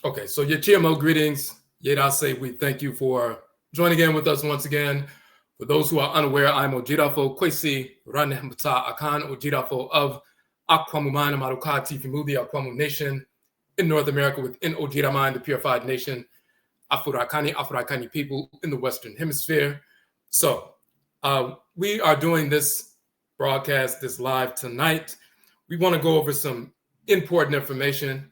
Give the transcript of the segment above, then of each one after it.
Okay, so your GMO greetings. Yedase, we thank you for joining in with us once again. For those who are unaware, I'm Odwirafo Kwesi Ranehmata Akan Odwirafo of Akwamumana Marukati Fimudi Akwamu Nation in North America within Odwiraman, the purified nation, Afurakani people in the Western Hemisphere. So we are doing this broadcast, this live tonight. We want to go over some important information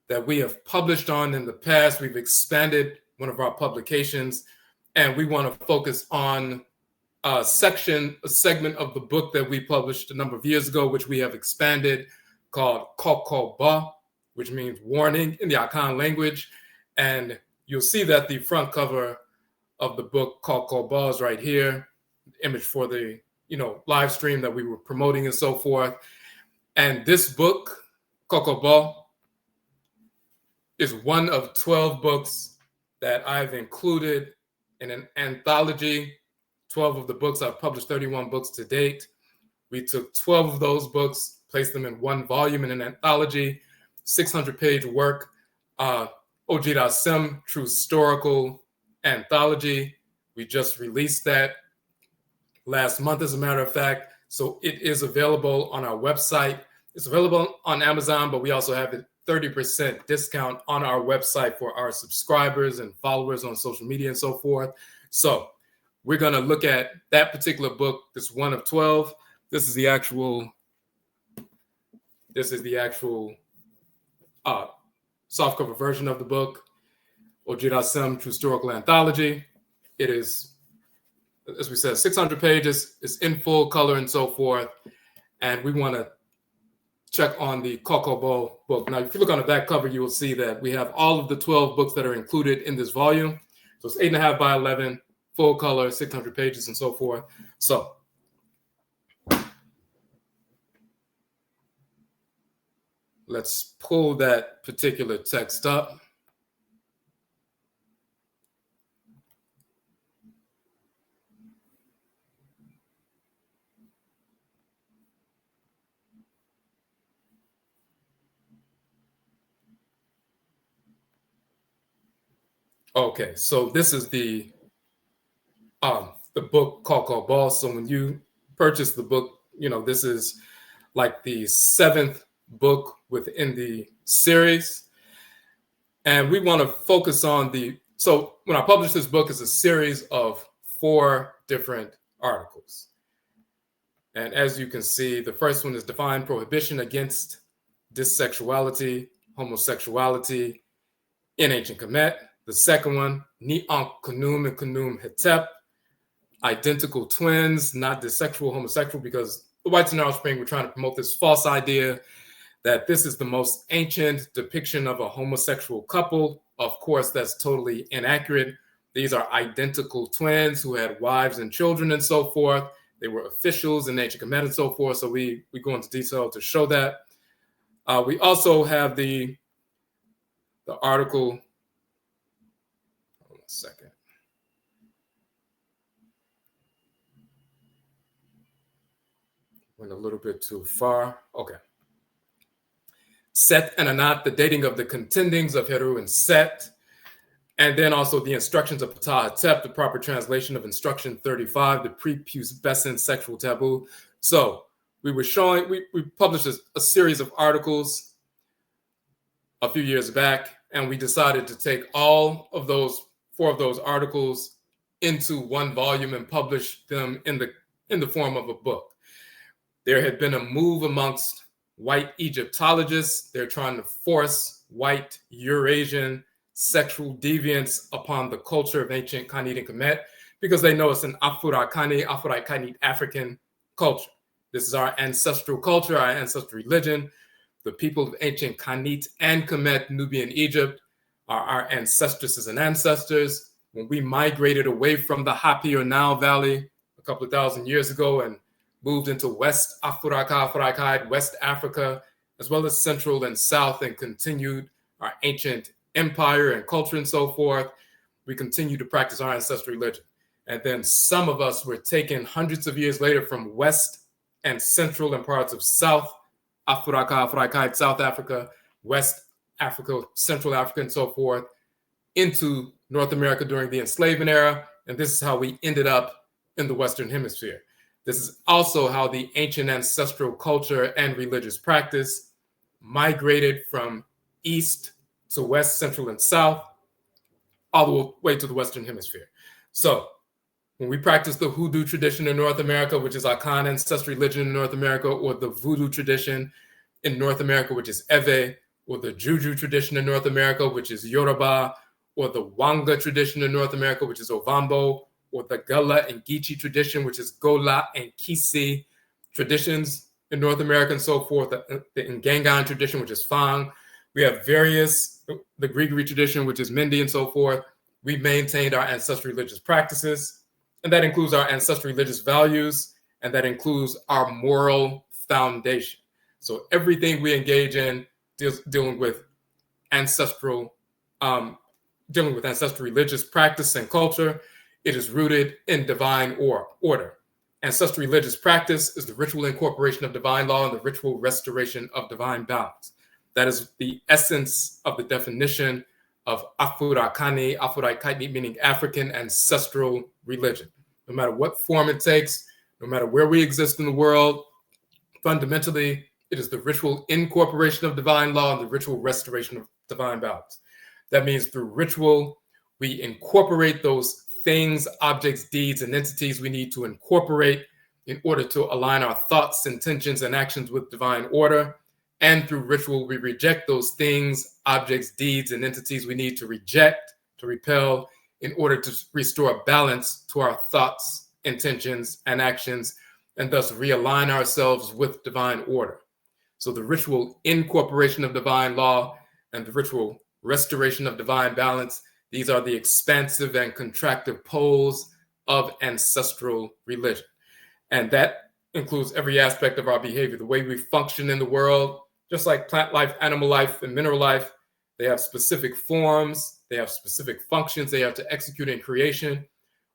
that we have published on in the past. We've expanded one of our publications, and we want to focus on a segment of the book that we published a number of years ago, which we have expanded, called Kokoba, which means warning in the Akan language. And you'll see that the front cover of the book Kokoba is right here, image for the live stream that we were promoting and so forth. And this book, Kokoba, is one of 12 books that I've included in an anthology. 12 of the books, I've published 31 books to date. We took 12 of those books, placed them in one volume in an anthology, 600-page work, Ojirasem, True Historical Anthology. We just released that last month, as a matter of fact. So it is available on our website. It's available on Amazon, but we also have it 30% discount on our website for our subscribers and followers on social media and so forth. So we're going to look at that particular book, this one of 12. This is the actual softcover version of the book, Ojirasem, True Historical Anthology. It is, as we said, 600 pages. It's in full color and so forth. And we want to check on the Kokobo book. Now, if you look on the back cover, you will see that we have all of the 12 books that are included in this volume. So it's 8.5 by 11, full color, 600 pages and so forth. So let's pull that particular text up. Okay, so this is the book Kokoba. So when you purchase the book, this is like the 7th book within the series. And we want to focus on so when I publish this book, it's a series of 4 different articles. And as you can see, the first one is Define Prohibition Against Dissexuality, Homosexuality in Ancient Kamit. The second one, Ni Ankh Kunum and Kunum Hetep, Identical Twins, not Dissexual, Homosexual, because the whites in Arab Spring were trying to promote this false idea that this is the most ancient depiction of a homosexual couple. Of course, that's totally inaccurate. These are identical twins who had wives and children and so forth. They were officials in ancient Kemet and so forth. So we go into detail to show that. We also have the article. Hold on a second. Went a little bit too far. Okay. Set and Anat, the dating of the contendings of Heru and Set. And then also the instructions of Ptah Hetep, the proper translation of instruction 35, the prepubescent sexual taboo. So we published a series of articles a few years back, and we decided to take all of those 4 of those articles into one volume and publish them in the form of a book. There had been a move amongst white Egyptologists. They're trying to force white Eurasian sexual deviance upon the culture of ancient Kanit and Kemet because they know it's an Afuraitkaitnit African culture. This is our ancestral culture, our ancestral religion. The people of ancient Kanit and Kemet, Nubian Egypt, are our ancestresses and ancestors. When we migrated away from the Hapi or Nile Valley a couple of thousand years ago and moved into West Afuraitkaitnit, West Africa, as well as Central and South, and continued our ancient empire and culture and so forth, we continue to practice our ancestral religion. And then some of us were taken hundreds of years later from West and Central and parts of South Afuraitkaitnit, South Africa, West Africa, Central Africa, and so forth, into North America during the enslavement era. And this is how we ended up in the Western Hemisphere. This is also how the ancient ancestral culture and religious practice migrated from East to West, Central, and South, all the way to the Western Hemisphere. So when we practice the Hoodoo tradition in North America, which is Akan ancestral religion in North America, or the Voodoo tradition in North America, which is Ewe, or the Juju tradition in North America, which is Yoruba, or the Wanga tradition in North America, which is Ovambo, or the Gula and Geechee tradition, which is Gola and Kisi traditions in North America, and so forth, the Ngangan tradition, which is Fang. We have various, the Grigri tradition, which is Mindi, and so forth. We've maintained our ancestral religious practices, and that includes our ancestral religious values, and that includes our moral foundation. So everything we engage in dealing with ancestral religious practice and culture, it is rooted in divine order. Ancestral religious practice is the ritual incorporation of divine law and the ritual restoration of divine balance. That is the essence of the definition of Afurakani, Afuraitkaitnit, meaning African ancestral religion. No matter what form it takes, no matter where we exist in the world, fundamentally, it is the ritual incorporation of divine law and the ritual restoration of divine balance. That means through ritual, we incorporate those things, objects, deeds, and entities we need to incorporate in order to align our thoughts, intentions, and actions with divine order. And through ritual, we reject those things, objects, deeds, and entities we need to reject, to repel, in order to restore balance to our thoughts, intentions, and actions, and thus realign ourselves with divine order. So the ritual incorporation of divine law and the ritual restoration of divine balance, these are the expansive and contractive poles of ancestral religion. And that includes every aspect of our behavior, the way we function in the world. Just like plant life, animal life, and mineral life, they have specific forms, they have specific functions they have to execute in creation.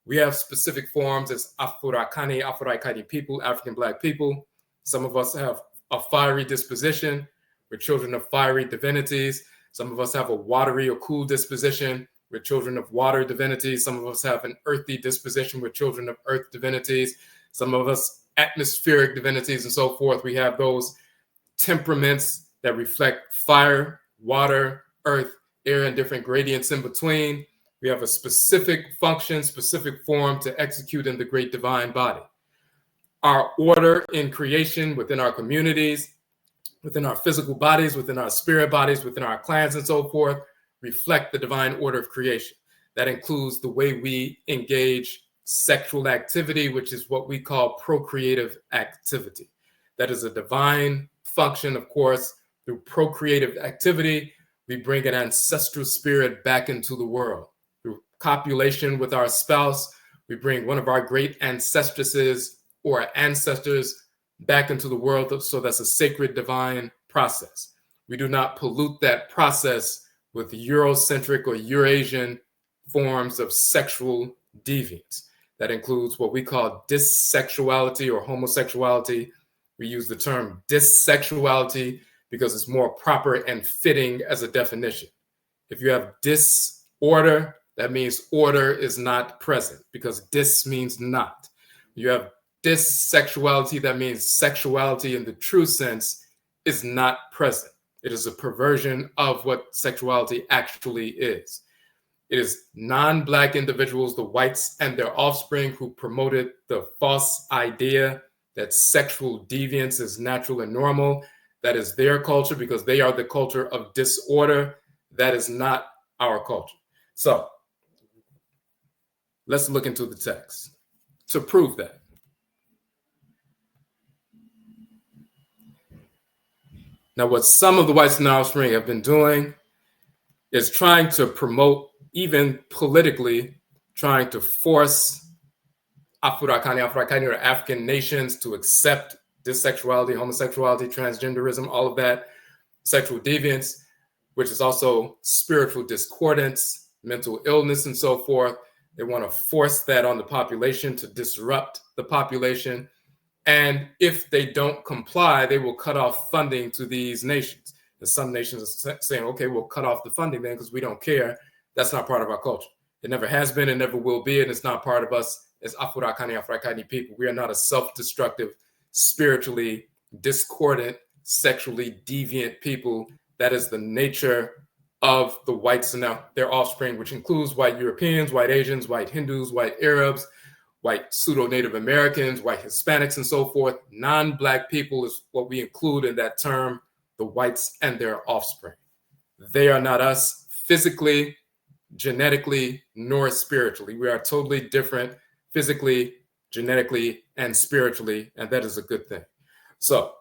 We have specific forms as Afurakani, Afuraitkaitnit people, African Black people. Some of us have a fiery disposition. We're children of fiery divinities. Some of us have a watery or cool disposition. We're children of water divinities. Some of us have an earthy disposition. We're children of earth divinities. Some of us atmospheric divinities, and so forth. We have those temperaments that reflect fire, water, earth, air, and different gradients in between. We have a specific function, specific form to execute in the great divine body. Our order in creation within our communities, within our physical bodies, within our spirit bodies, within our clans, and so forth, reflect the divine order of creation. That includes the way we engage sexual activity, which is what we call procreative activity. That is a divine function, of course. Through procreative activity, we bring an ancestral spirit back into the world. Through copulation with our spouse, we bring one of our great ancestresses or ancestors back into the world. So that's a sacred divine process. We do not pollute that process with Eurocentric or Eurasian forms of sexual deviance. That includes what we call dissexuality or homosexuality. We use the term dissexuality because it's more proper and fitting as a definition. If you have disorder, that means order is not present because dis means not. You have dissexuality, that means sexuality in the true sense is not present. It is a perversion of what sexuality actually is. It is non-Black individuals, the whites and their offspring, who promoted the false idea that sexual deviance is natural and normal. That is their culture because they are the culture of disorder. That is not our culture. So let's look into the text to prove that. Now, what some of the whites and their offspring have been doing is trying to promote, even politically, trying to force Afurakani, Afuraitkaitnit, or African nations to accept dissexuality, homosexuality, transgenderism, all of that, sexual deviance, which is also spiritual discordance, mental illness, and so forth. They want to force that on the population to disrupt the population. And if they don't comply, they will cut off funding to these nations. And some nations are saying, okay, we'll cut off the funding then because we don't care. That's not part of our culture. It never has been and never will be, and it's not part of us as Afurakani, Afuraitkaitnit people. We are not a self-destructive, spiritually discordant, sexually deviant people. That is the nature of the whites and their offspring, which includes white Europeans, white Asians, white Hindus, white Arabs, white pseudo-Native Americans, white Hispanics, and so forth. Non-Black people is what we include in that term, the whites and their offspring. They are not us physically, genetically, nor spiritually. We are totally different physically, genetically, and spiritually, and that is a good thing. So,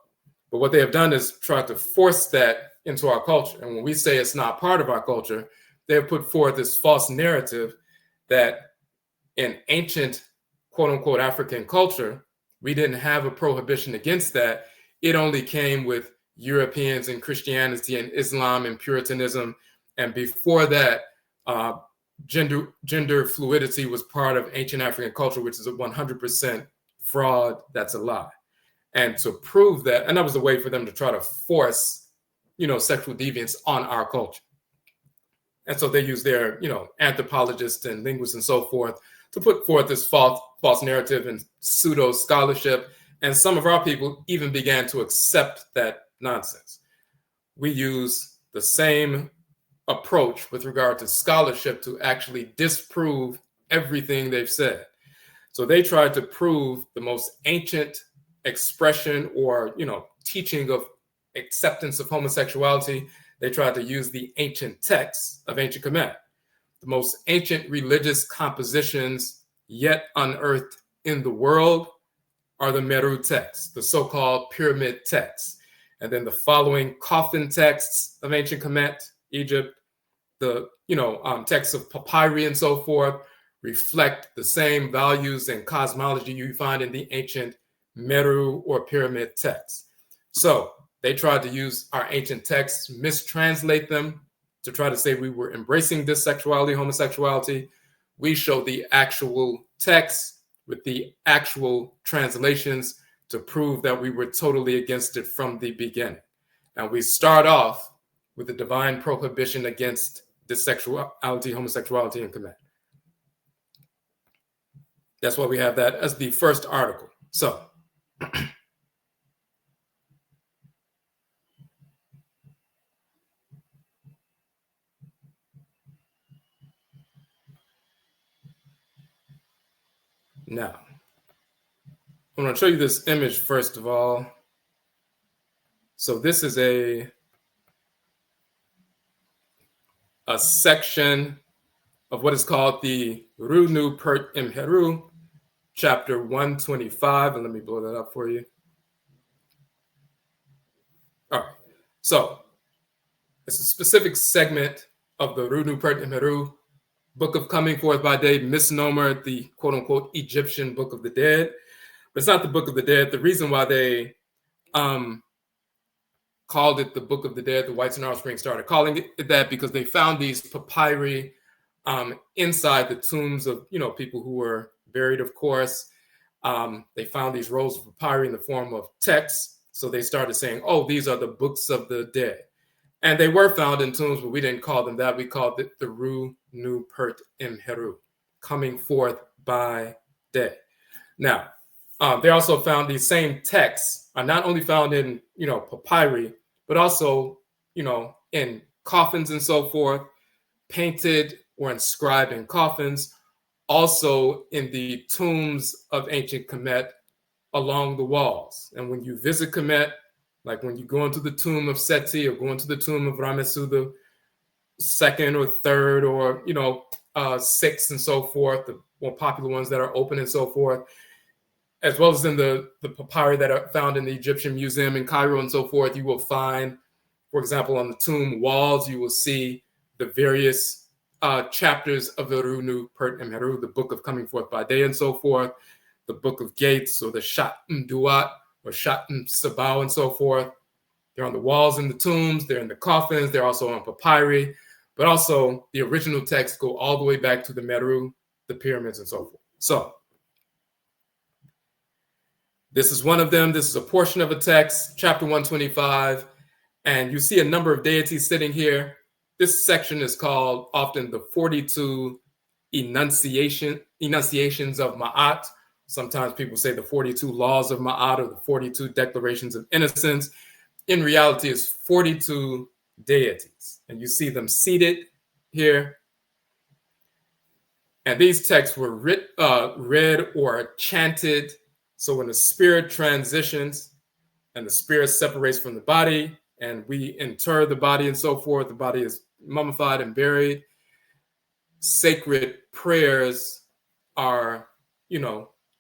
but what they have done is try to force that into our culture. And when we say it's not part of our culture, they have put forth this false narrative that in ancient, quote unquote, African culture, we didn't have a prohibition against that. It only came with Europeans and Christianity and Islam and Puritanism. And before that, gender fluidity was part of ancient African culture, which is a 100% fraud. That's a lie. And to prove that, and that was a way for them to try to force, sexual deviance on our culture. And so they use their, anthropologists and linguists and so forth to put forth this false narrative and pseudo scholarship. And some of our people even began to accept that nonsense. We use the same approach with regard to scholarship to actually disprove everything they've said. So they tried to prove the most ancient expression or, teaching of acceptance of homosexuality. They tried to use the ancient texts of ancient Kamit. The most ancient religious compositions yet unearthed in the world are the Meru texts, the so-called pyramid texts. And then the following coffin texts of ancient Kamit, Egypt, the texts of papyri and so forth reflect the same values and cosmology you find in the ancient Meru or pyramid texts. So they tried to use our ancient texts, mistranslate them to try to say we were embracing dissexuality, homosexuality. We showed the actual text with the actual translations to prove that we were totally against it from the beginning. And we start off with the divine prohibition against dissexuality, homosexuality, and Kamit. That's why we have that as the first article. So, now, I'm going to show you this image first of all. So this is a section of what is called the Runu Pert Imheru, chapter 125. And let me blow that up for you. All right. So it's a specific segment of the Runu Pert Imheru, Book of Coming Forth by Day, misnomer, the quote unquote Egyptian Book of the Dead. But it's not the Book of the Dead. The reason why they called it the Book of the Dead, the whites and offspring started calling it that because they found these papyri inside the tombs of people who were buried, of course. They found these rolls of papyri in the form of texts. So they started saying, oh, these are the books of the dead. And they were found in tombs, but we didn't call them that. We called it the Ru Nu Pert Imheru, coming forth by day. Now, they also found these same texts are not only found in, papyri, but also, in coffins and so forth, painted or inscribed in coffins, also in the tombs of ancient Kamit along the walls. And when you visit Kamit, like when you go into the tomb of Seti or go into the tomb of Ramesu the second or third or, sixth and so forth, the more popular ones that are open and so forth, as well as in the papyri that are found in the Egyptian Museum in Cairo and so forth, you will find, for example, on the tomb walls, you will see the various chapters of the Runu Pert Imheru, the Book of Coming Forth by Day and so forth, the Book of Gates or the Shat Duat or Shat Sabao and so forth. They're on the walls in the tombs, they're in the coffins, they're also on papyri, but also the original texts go all the way back to the Meru, the pyramids and so forth. So this is one of them. This is a portion of a text, chapter 125. And you see a number of deities sitting here. This section is called often the 42 enunciations of Ma'at. Sometimes people say the 42 laws of Ma'at or the 42 declarations of innocence. In reality, it's 42 deities. And you see them seated here. And these texts were read or chanted. So when the spirit transitions and the spirit separates from the body, and we inter the body and so forth, the body is mummified and buried, sacred prayers are,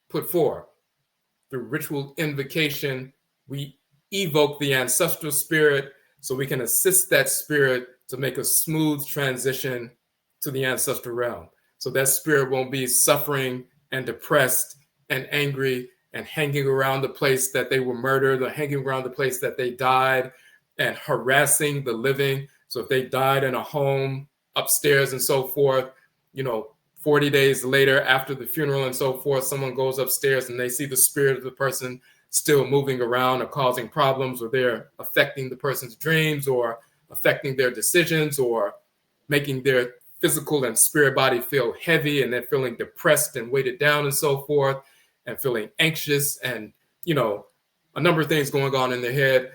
put forward. Through ritual invocation, we evoke the ancestral spirit so we can assist that spirit to make a smooth transition to the ancestral realm. So that spirit won't be suffering and depressed and angry and hanging around the place that they were murdered or hanging around the place that they died and harassing the living. So if they died in a home upstairs and so forth, 40 days later after the funeral and so forth, someone goes upstairs and they see the spirit of the person still moving around or causing problems, or they're affecting the person's dreams or affecting their decisions or making their physical and spirit body feel heavy, and they're feeling depressed and weighted down and so forth, and feeling anxious and, a number of things going on in their head.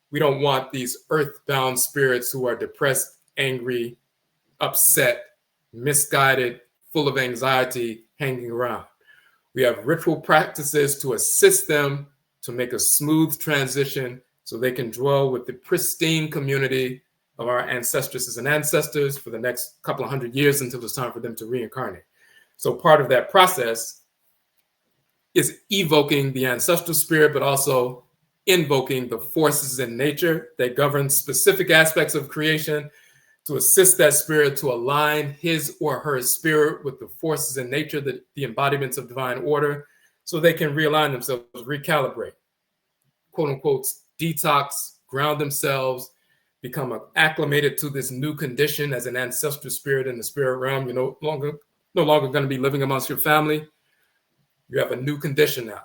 We don't want these earthbound spirits who are depressed, angry, upset, misguided, full of anxiety hanging around. We have ritual practices to assist them to make a smooth transition so they can dwell with the pristine community of our ancestresses and ancestors for the next couple of hundred years until it's time for them to reincarnate. So part of that process is evoking the ancestral spirit, but also invoking the forces in nature that govern specific aspects of creation to assist that spirit to align his or her spirit with the forces in nature, the embodiments of divine order, so they can realign themselves, recalibrate, quote unquote, detox, ground themselves, become acclimated to this new condition as an ancestral spirit in the spirit realm. You're no longer going to be living amongst your family. You have a new condition now.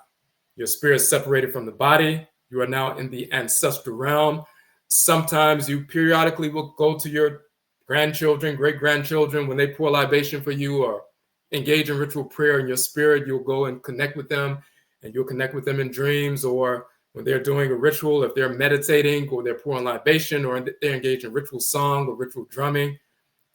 Your spirit is separated from the body. You are now in the ancestral realm. Sometimes you periodically will go to your grandchildren, great-grandchildren, when they pour libation for you or engage in ritual prayer in your spirit, you'll go and connect with them, and you'll connect with them in dreams, or when they're doing a ritual, if they're meditating or they're pouring libation or they're engaged in ritual song or ritual drumming,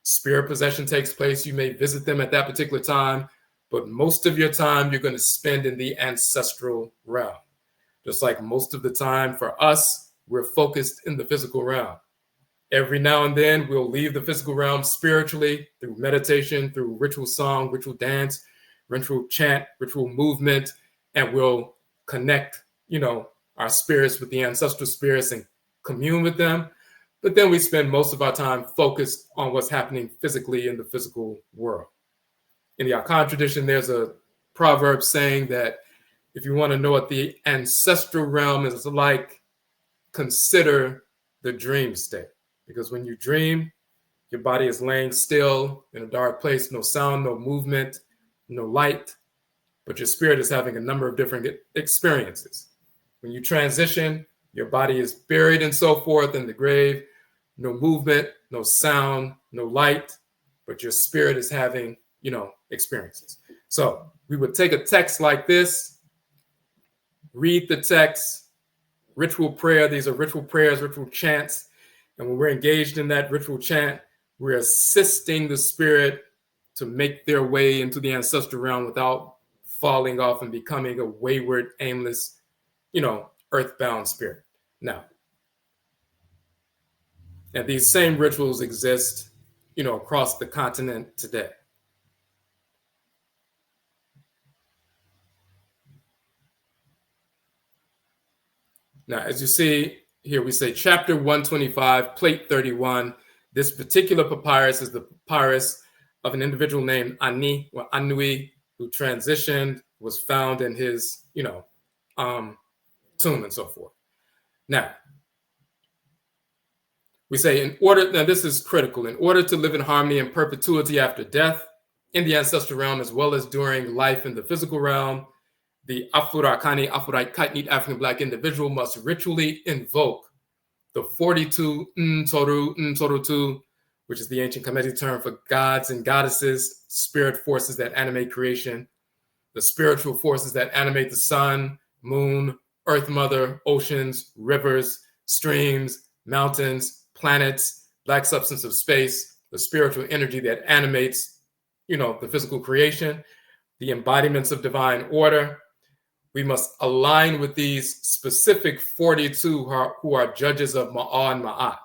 spirit possession takes place. You may visit them at that particular time, but most of your time you're going to spend in the ancestral realm. Just like most of the time for us, we're focused in the physical realm. Every now and then we'll leave the physical realm spiritually through meditation, through ritual song, ritual dance, ritual chant, ritual movement, and we'll connect, our spirits with the ancestral spirits and commune with them. But then we spend most of our time focused on what's happening physically in the physical world. In the Akan tradition, there's a proverb saying that if you want to know what the ancestral realm is like, consider the dream state. Because when you dream, your body is laying still in a dark place, no sound, no movement, no light, but your spirit is having a number of different experiences. When you transition, your body is buried and so forth in the grave, no movement, no sound, no light, but your spirit is having, experiences. So we would take a text like this, read the text, ritual prayer. These are ritual prayers, ritual chants. And when we're engaged in that ritual chant, we're assisting the spirit to make their way into the ancestral realm without falling off and becoming a wayward, aimless, earthbound spirit. Now, and these same rituals exist, across the continent today. Now, as you see here, we say chapter 125, plate 31. This particular papyrus is the papyrus of an individual named Ani or Anui, who transitioned, was found in his, tomb and so forth. Now, we say now this is critical, in order to live in harmony and perpetuity after death in the ancestral realm, as well as during life in the physical realm, the Afurakani, Afuraitkaitnit African Black individual must ritually invoke the 42 Ntoru, which is the ancient Kamit term for gods and goddesses, spirit forces that animate creation, the spiritual forces that animate the sun, moon, earth mother, oceans, rivers, streams, mountains, planets, black substance of space, the spiritual energy that animates, the physical creation, the embodiments of divine order. We must align with these specific 42 who are judges of Ma'ah and Ma'at,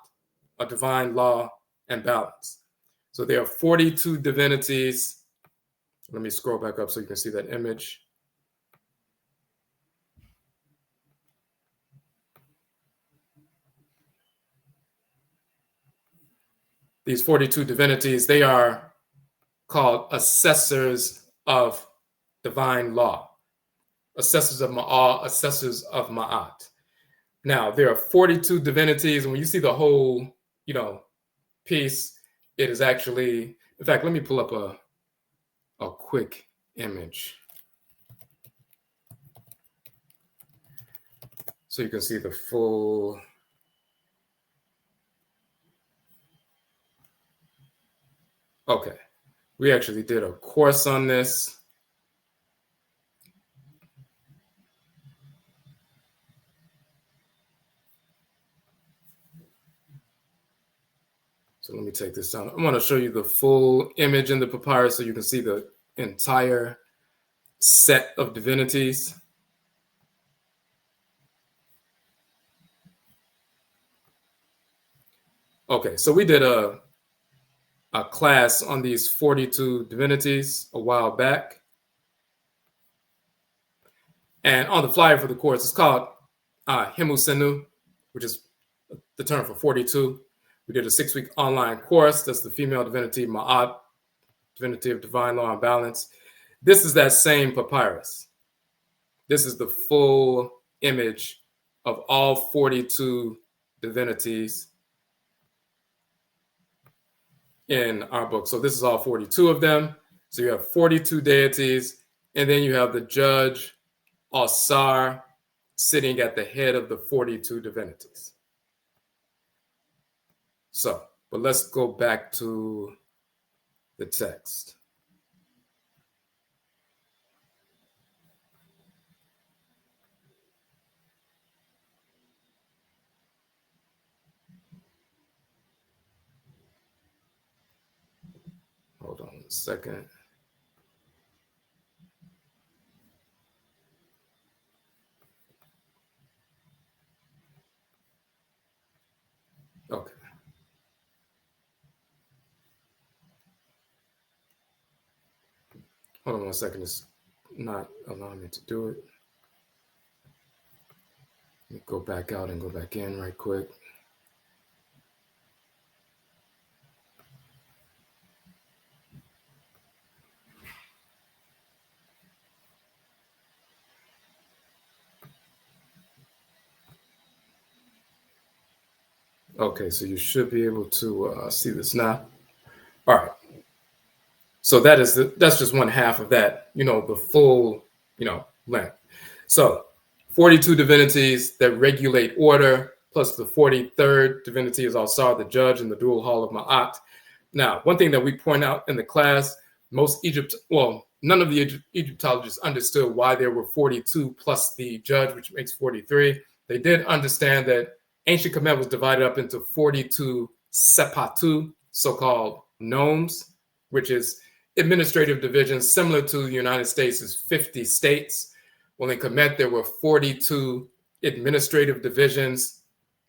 a divine law and balance. So there are 42 divinities. Let me scroll back up so you can see that image. These 42 divinities, they are called assessors of divine law, assessors of Ma'ah, assessors of Ma'at. Now, there are 42 divinities, and when you see the whole, piece, it is actually, in fact, let me pull up a quick image so you can see the full. Okay, we actually did a course on this. So let me take this down. I want to show you the full image in the papyrus so you can see the entire set of divinities. Okay, so we did a class on these 42 divinities a while back. And on the flyer for the course, it's called Himusenu, which is the term for 42. We did a 6-week online course. That's the female divinity, Ma'at, divinity of divine law and balance. This is that same papyrus. This is the full image of all 42 divinities in our book. So this is all 42 of them. So you have 42 deities, and then you have the judge, Asar, sitting at the head of the 42 divinities. So, but let's go back to the text. Hold on a second. Okay. Hold on 1 second. It's not allowing me to do it. Let me go back out and go back in right quick. Okay, so you should be able to see this now. All right. So that's just one half of that, the full, length. So 42 divinities that regulate order, plus the 43rd divinity is Asar, the judge in the dual hall of Ma'at. Now, one thing that we point out in the class, none of the Egyptologists understood why there were 42 plus the judge, which makes 43. They did understand that ancient Kemet was divided up into 42 sepatu, so-called nomes, which is administrative divisions similar to the United States' 50 states. Well, in Kemet, there were 42 administrative divisions.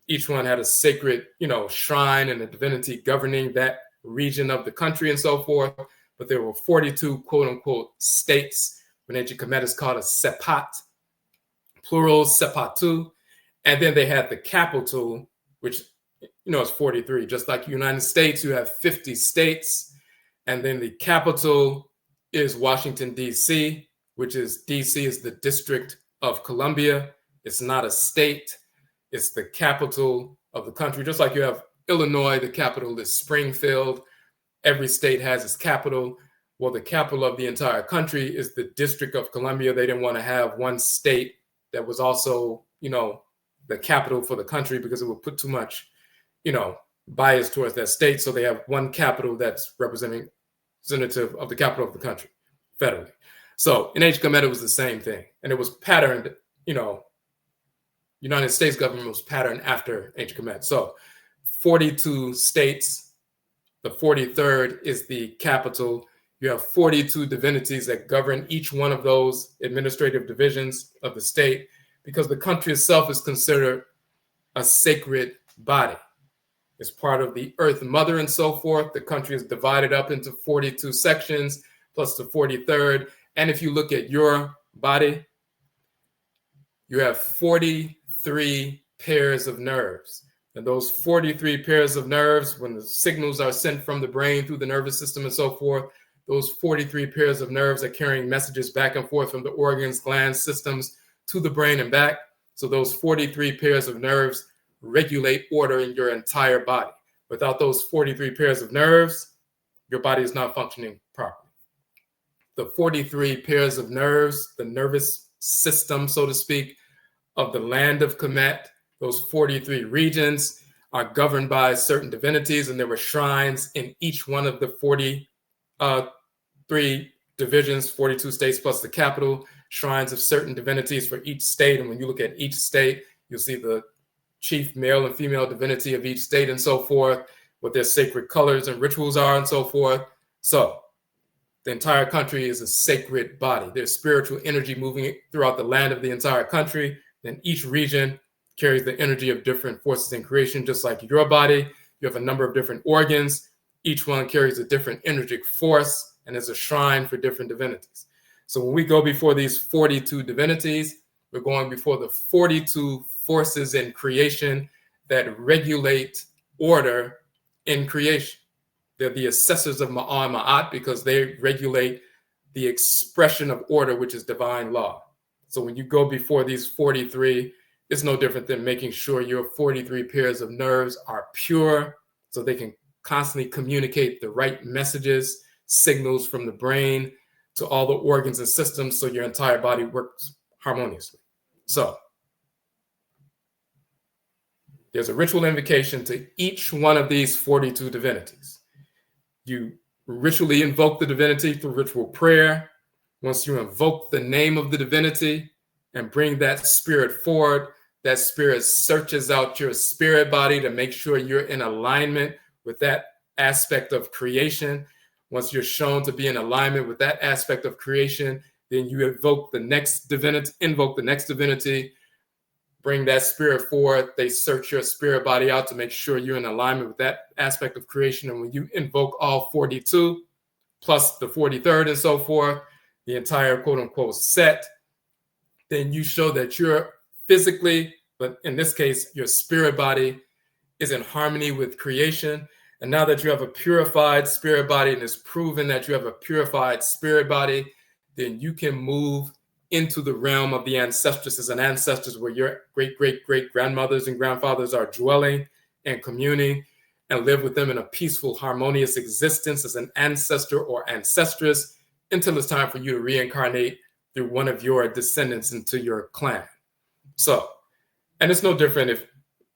Each one had a sacred, shrine and a divinity governing that region of the country and so forth. But there were 42 quote unquote states. When ancient Kemet is called a sepat, plural sepatu. And then they had the capital, which, is 43. Just like the United States, you have 50 states. And then the capital is Washington, D.C., which is D.C. is the District of Columbia. It's not a state. It's the capital of the country. Just like you have Illinois, the capital is Springfield. Every state has its capital. Well, the capital of the entire country is the District of Columbia. They didn't want to have one state that was also, the capital for the country because it would put too much, bias towards that state. So they have one capital that's representative of the capital of the country federally. So in H. Kamit, it was the same thing. And it was patterned, United States government was patterned after H. Kamit. So 42 states, the 43rd is the capital. You have 42 divinities that govern each one of those administrative divisions of the state, because the country itself is considered a sacred body. It's part of the Earth Mother and so forth. The country is divided up into 42 sections plus the 43rd. And if you look at your body, you have 43 pairs of nerves. And those 43 pairs of nerves, when the signals are sent from the brain through the nervous system and so forth, those 43 pairs of nerves are carrying messages back and forth from the organs, glands, systems to the brain and back. So those 43 pairs of nerves regulate order in your entire body. Without those 43 pairs of nerves, your body is not functioning properly. The 43 pairs of nerves, the nervous system, so to speak, of the land of Kamit, those 43 regions are governed by certain divinities, and there were shrines in each one of the 43 divisions, 42 states plus the capital, shrines of certain divinities for each state. And when you look at each state, you'll see the chief male and female divinity of each state and so forth, what their sacred colors and rituals are and so forth. So the entire country is a sacred body. There's spiritual energy moving throughout the land of the entire country. Then each region carries the energy of different forces in creation, just like your body. You have a number of different organs. Each one carries a different energetic force and is a shrine for different divinities. So when we go before these 42 divinities, we're going before the 42 forces in creation that regulate order in creation. They're the assessors of Ma'at Ma'at because they regulate the expression of order, which is divine law. So when you go before these 43, it's no different than making sure your 43 pairs of nerves are pure so they can constantly communicate the right messages, signals from the brain to all the organs and systems so your entire body works harmoniously. So there's a ritual invocation to each one of these 42 divinities. You ritually invoke the divinity through ritual prayer. Once you invoke the name of the divinity and bring that spirit forward, that spirit searches out your spirit body to make sure you're in alignment with that aspect of creation. Once you're shown to be in alignment with that aspect of creation, then you invoke the next divinity, bring that spirit forward. They search your spirit body out to make sure you're in alignment with that aspect of creation. And when you invoke all 42 plus the 43rd and so forth, the entire quote unquote set, then you show that you're physically, but in this case, your spirit body is in harmony with creation. And now that you have a purified spirit body and it's proven that you have a purified spirit body, then you can move into the realm of the ancestresses and ancestors where your great-great-great-grandmothers and grandfathers are dwelling and communing and live with them in a peaceful, harmonious existence as an ancestor or ancestress until it's time for you to reincarnate through one of your descendants into your clan. So, and it's no different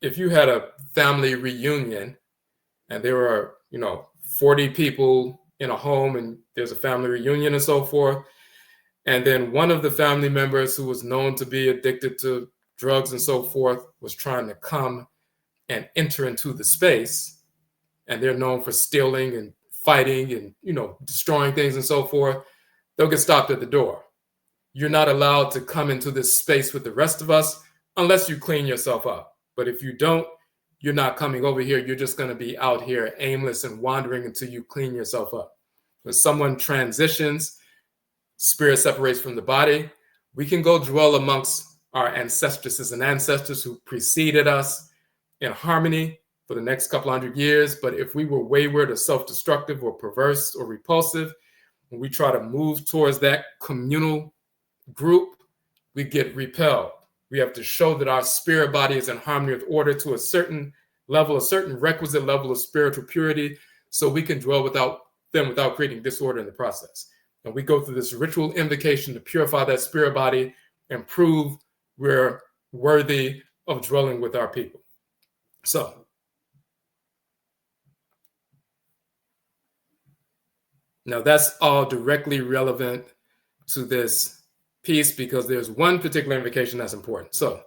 if you had a family reunion and there are, 40 people in a home and there's a family reunion and so forth. And then one of the family members who was known to be addicted to drugs and so forth was trying to come and enter into the space. And they're known for stealing and fighting and, destroying things and so forth. They'll get stopped at the door. You're not allowed to come into this space with the rest of us unless you clean yourself up. But if you don't, you're not coming over here. You're just going to be out here aimless and wandering until you clean yourself up. When someone transitions, spirit separates from the body, we can go dwell amongst our ancestresses and ancestors who preceded us in harmony for the next couple hundred years. But if we were wayward or self-destructive or perverse or repulsive, when we try to move towards that communal group, we get repelled. We have to show that our spirit body is in harmony with order to a certain level, a certain requisite level of spiritual purity, so we can dwell without creating disorder in the process. And we go through this ritual invocation to purify that spirit body and prove we're worthy of dwelling with our people. So, now that's all directly relevant to this piece because there's one particular invocation that's important. So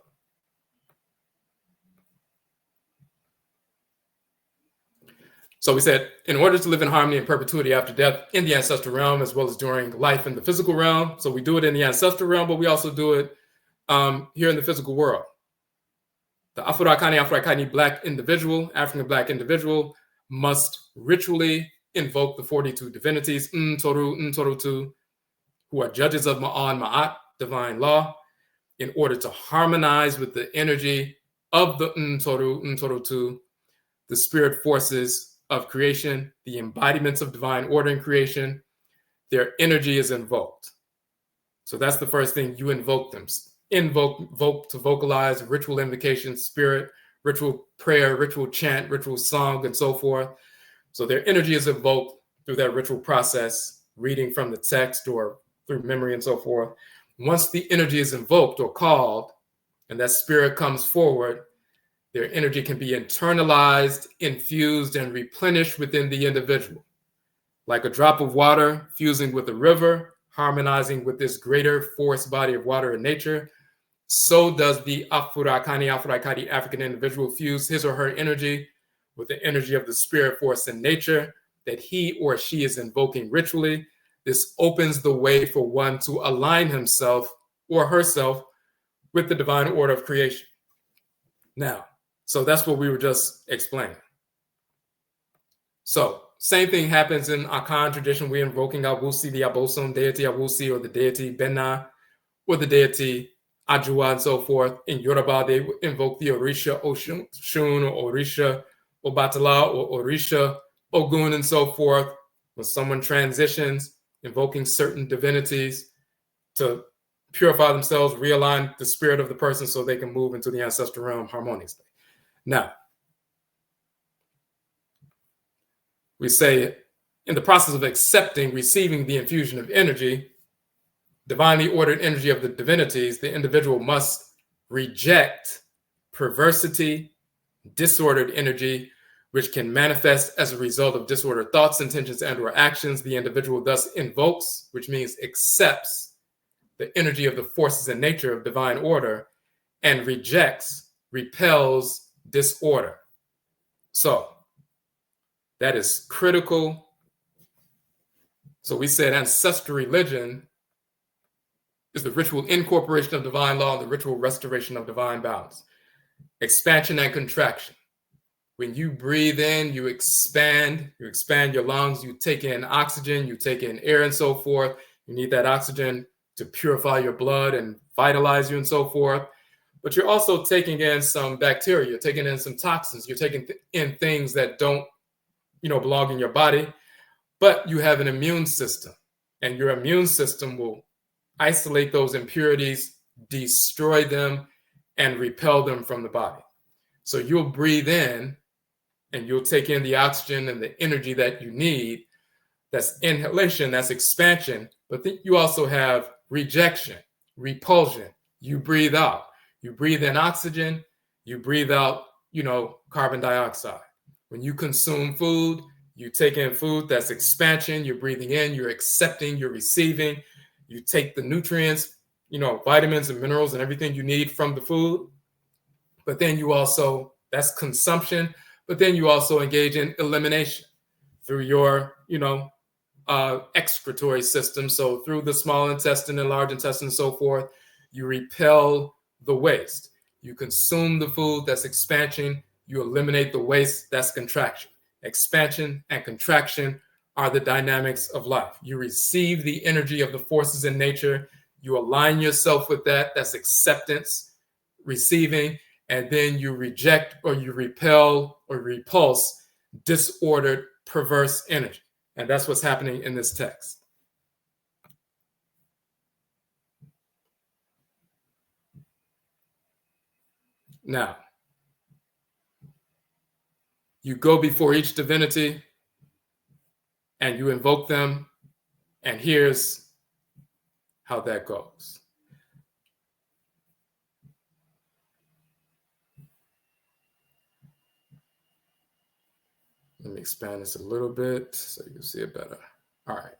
we said, in order to live in harmony and perpetuity after death in the ancestral realm, as well as during life in the physical realm. So we do it in the ancestral realm, but we also do it here in the physical world. The Afuraitkaitnit Black individual, African Black individual, must ritually invoke the 42 divinities, Ntoru, who are judges of Ma'an Ma'at, divine law, in order to harmonize with the energy of the Ntoru, the spirit forces of creation, the embodiments of divine order in creation. Their energy is invoked. So that's the first thing. You invoke them. Invoke to vocalize, ritual invocation, spirit, ritual prayer, ritual chant, ritual song, and so forth. So their energy is invoked through that ritual process, reading from the text or through memory and so forth. Once the energy is invoked or called, and that spirit comes forward, their energy can be internalized, infused, and replenished within the individual. Like a drop of water fusing with a river, harmonizing with this greater force body of water in nature, so does the Afuraitkaitnit African individual fuse his or her energy with the energy of the spirit force in nature that he or she is invoking ritually. This opens the way for one to align himself or herself with the divine order of creation. Now, so that's what we were just explaining. So, same thing happens in Akan tradition. We're invoking Awusi, the Abosom deity Awusi, or the deity Benna, or the deity Ajua, and so forth. In Yoruba, they invoke the Orisha Oshun, or Orisha Obatala, or Orisha Ogun, and so forth. When someone transitions, invoking certain divinities to purify themselves, realign the spirit of the person so they can move into the ancestral realm harmoniously. Now, we say in the process of accepting, receiving the infusion of energy, divinely ordered energy of the divinities, the individual must reject perversity, disordered energy, which can manifest as a result of disordered thoughts, intentions, and or actions. The individual thus invokes, which means accepts, the energy of the forces and nature of divine order, and rejects, repels disorder. So that is critical. So we said ancestral religion is the ritual incorporation of divine law and the ritual restoration of divine balance. Expansion and contraction. When you breathe in, you expand your lungs, you take in oxygen, you take in air and so forth. You need that oxygen to purify your blood and vitalize you and so forth. But you're also taking in some bacteria, you're taking in some toxins, you're taking in things that don't, belong in your body, but you have an immune system, and your immune system will isolate those impurities, destroy them, and repel them from the body. So you'll breathe in and you'll take in the oxygen and the energy that you need. That's inhalation, that's expansion. But then you also have rejection, repulsion. You breathe out. You breathe in oxygen, you breathe out, carbon dioxide. When you consume food, you take in food, that's expansion. You're breathing in, you're accepting, you're receiving. You take the nutrients, vitamins and minerals and everything you need from the food. But then you also, that's consumption, but then you also engage in elimination through your, excretory system. So through the small intestine and large intestine and so forth, you repel the waste. You consume the food, that's expansion. You eliminate the waste, that's contraction. Expansion and contraction are the dynamics of life. You receive the energy of the forces in nature. You align yourself with that. That's acceptance, receiving, and then you reject or you repel or repulse disordered, perverse energy. And that's what's happening in this text. Now, you go before each divinity and you invoke them, and here's how that goes. Let me expand this a little bit so you can see it better. All right.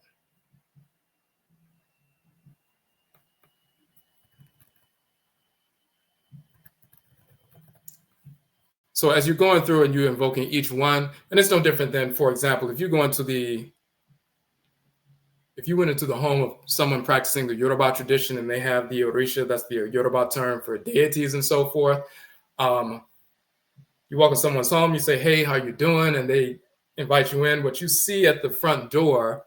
So as you're going through and you're invoking each one, and it's no different than, for example, if you went into the home of someone practicing the Yoruba tradition and they have the Orisha, that's the Yoruba term for deities and so forth. You walk in someone's home, you say, hey, how you doing? And they invite you in. What you see at the front door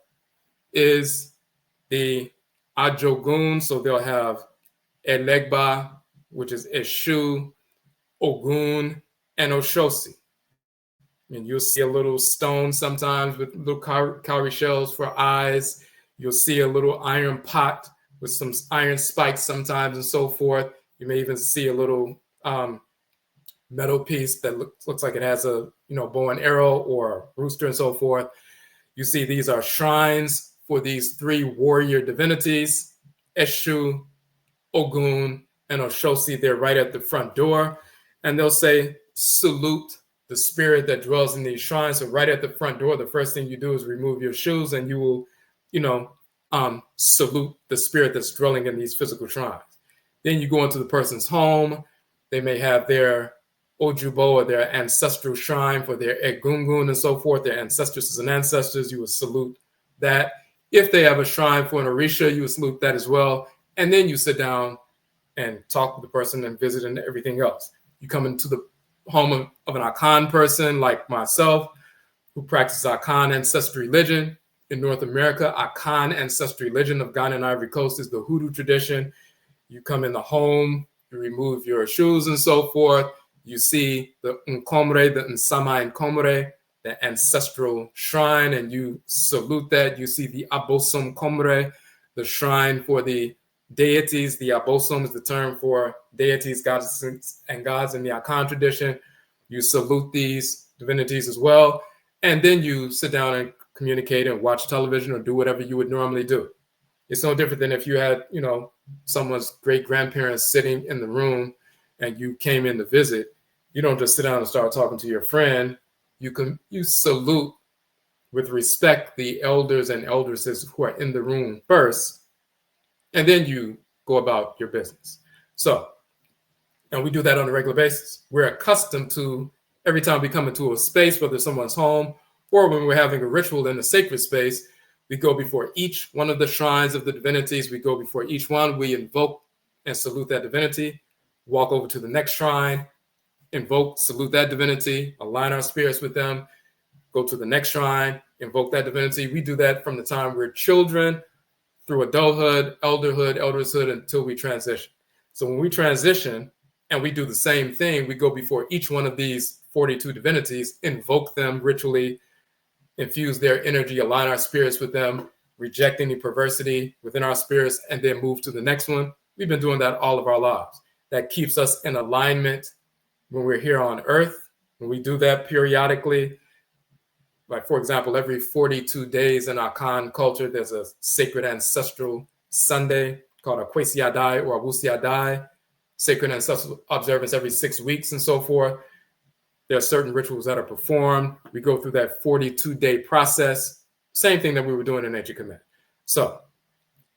is the Ajogun. So they'll have Elegba, which is Eshu, Ogun, and Oshosi. And you'll see a little stone sometimes with little cowrie shells for eyes. You'll see a little iron pot with some iron spikes sometimes and so forth. You may even see a little metal piece that looks like it has a bow and arrow or a rooster and so forth. You see these are shrines for these three warrior divinities, Eshu, Ogun, and Oshosi. They're right at the front door. And they'll say, salute the spirit that dwells in these shrines. So right at the front door, the first thing you do is remove your shoes and you will, salute the spirit that's dwelling in these physical shrines. Then you go into the person's home. They may have their Ojubo or their ancestral shrine for their Egungun and so forth, their Ancestresses and Ancestors. You will salute that. If they have a shrine for an Orisha, you will salute that as well. And then you sit down and talk with the person and visit and everything else. You come into the home of an Akan person like myself, who practices Akan ancestry religion in North America. Akan ancestry religion of Ghana and Ivory Coast is the Hoodoo tradition. You come in the home, you remove your shoes and so forth. You see the Nkomre, the Nsama Nkomre, the ancestral shrine, and you salute that. You see the Abosom Komre, the shrine for the deities. The Abosom is the term for deities, goddesses, and gods in the Akan tradition. You salute these divinities as well. And then you sit down and communicate and watch television or do whatever you would normally do. It's no different than if you had, someone's great grandparents sitting in the room and you came in to visit. You don't just sit down and start talking to your friend. You salute with respect the elders and eldresses who are in the room first, and then you go about your business. So, and we do that on a regular basis. We're accustomed to, every time we come into a space, whether it's someone's home or when we're having a ritual in a sacred space, we go before each one of the shrines of the divinities. We go before each one. We invoke and salute that divinity, walk over to the next shrine, invoke, salute that divinity, align our spirits with them, go to the next shrine, invoke that divinity. We do that from the time we're children through adulthood, elderhood, eldershood, until we transition. So when we transition and we do the same thing, we go before each one of these 42 divinities, invoke them ritually, infuse their energy, align our spirits with them, reject any perversity within our spirits, and then move to the next one. We've been doing that all of our lives. That keeps us in alignment when we're here on Earth. When we do that periodically, like for example, every 42 days in Akan culture, there's a sacred ancestral Sunday called a Kwesiadai or a Wusiadai, sacred ancestral observance every 6 weeks and so forth. There are certain rituals that are performed. We go through that 42-day process, same thing that we were doing in Ancient Kamit. So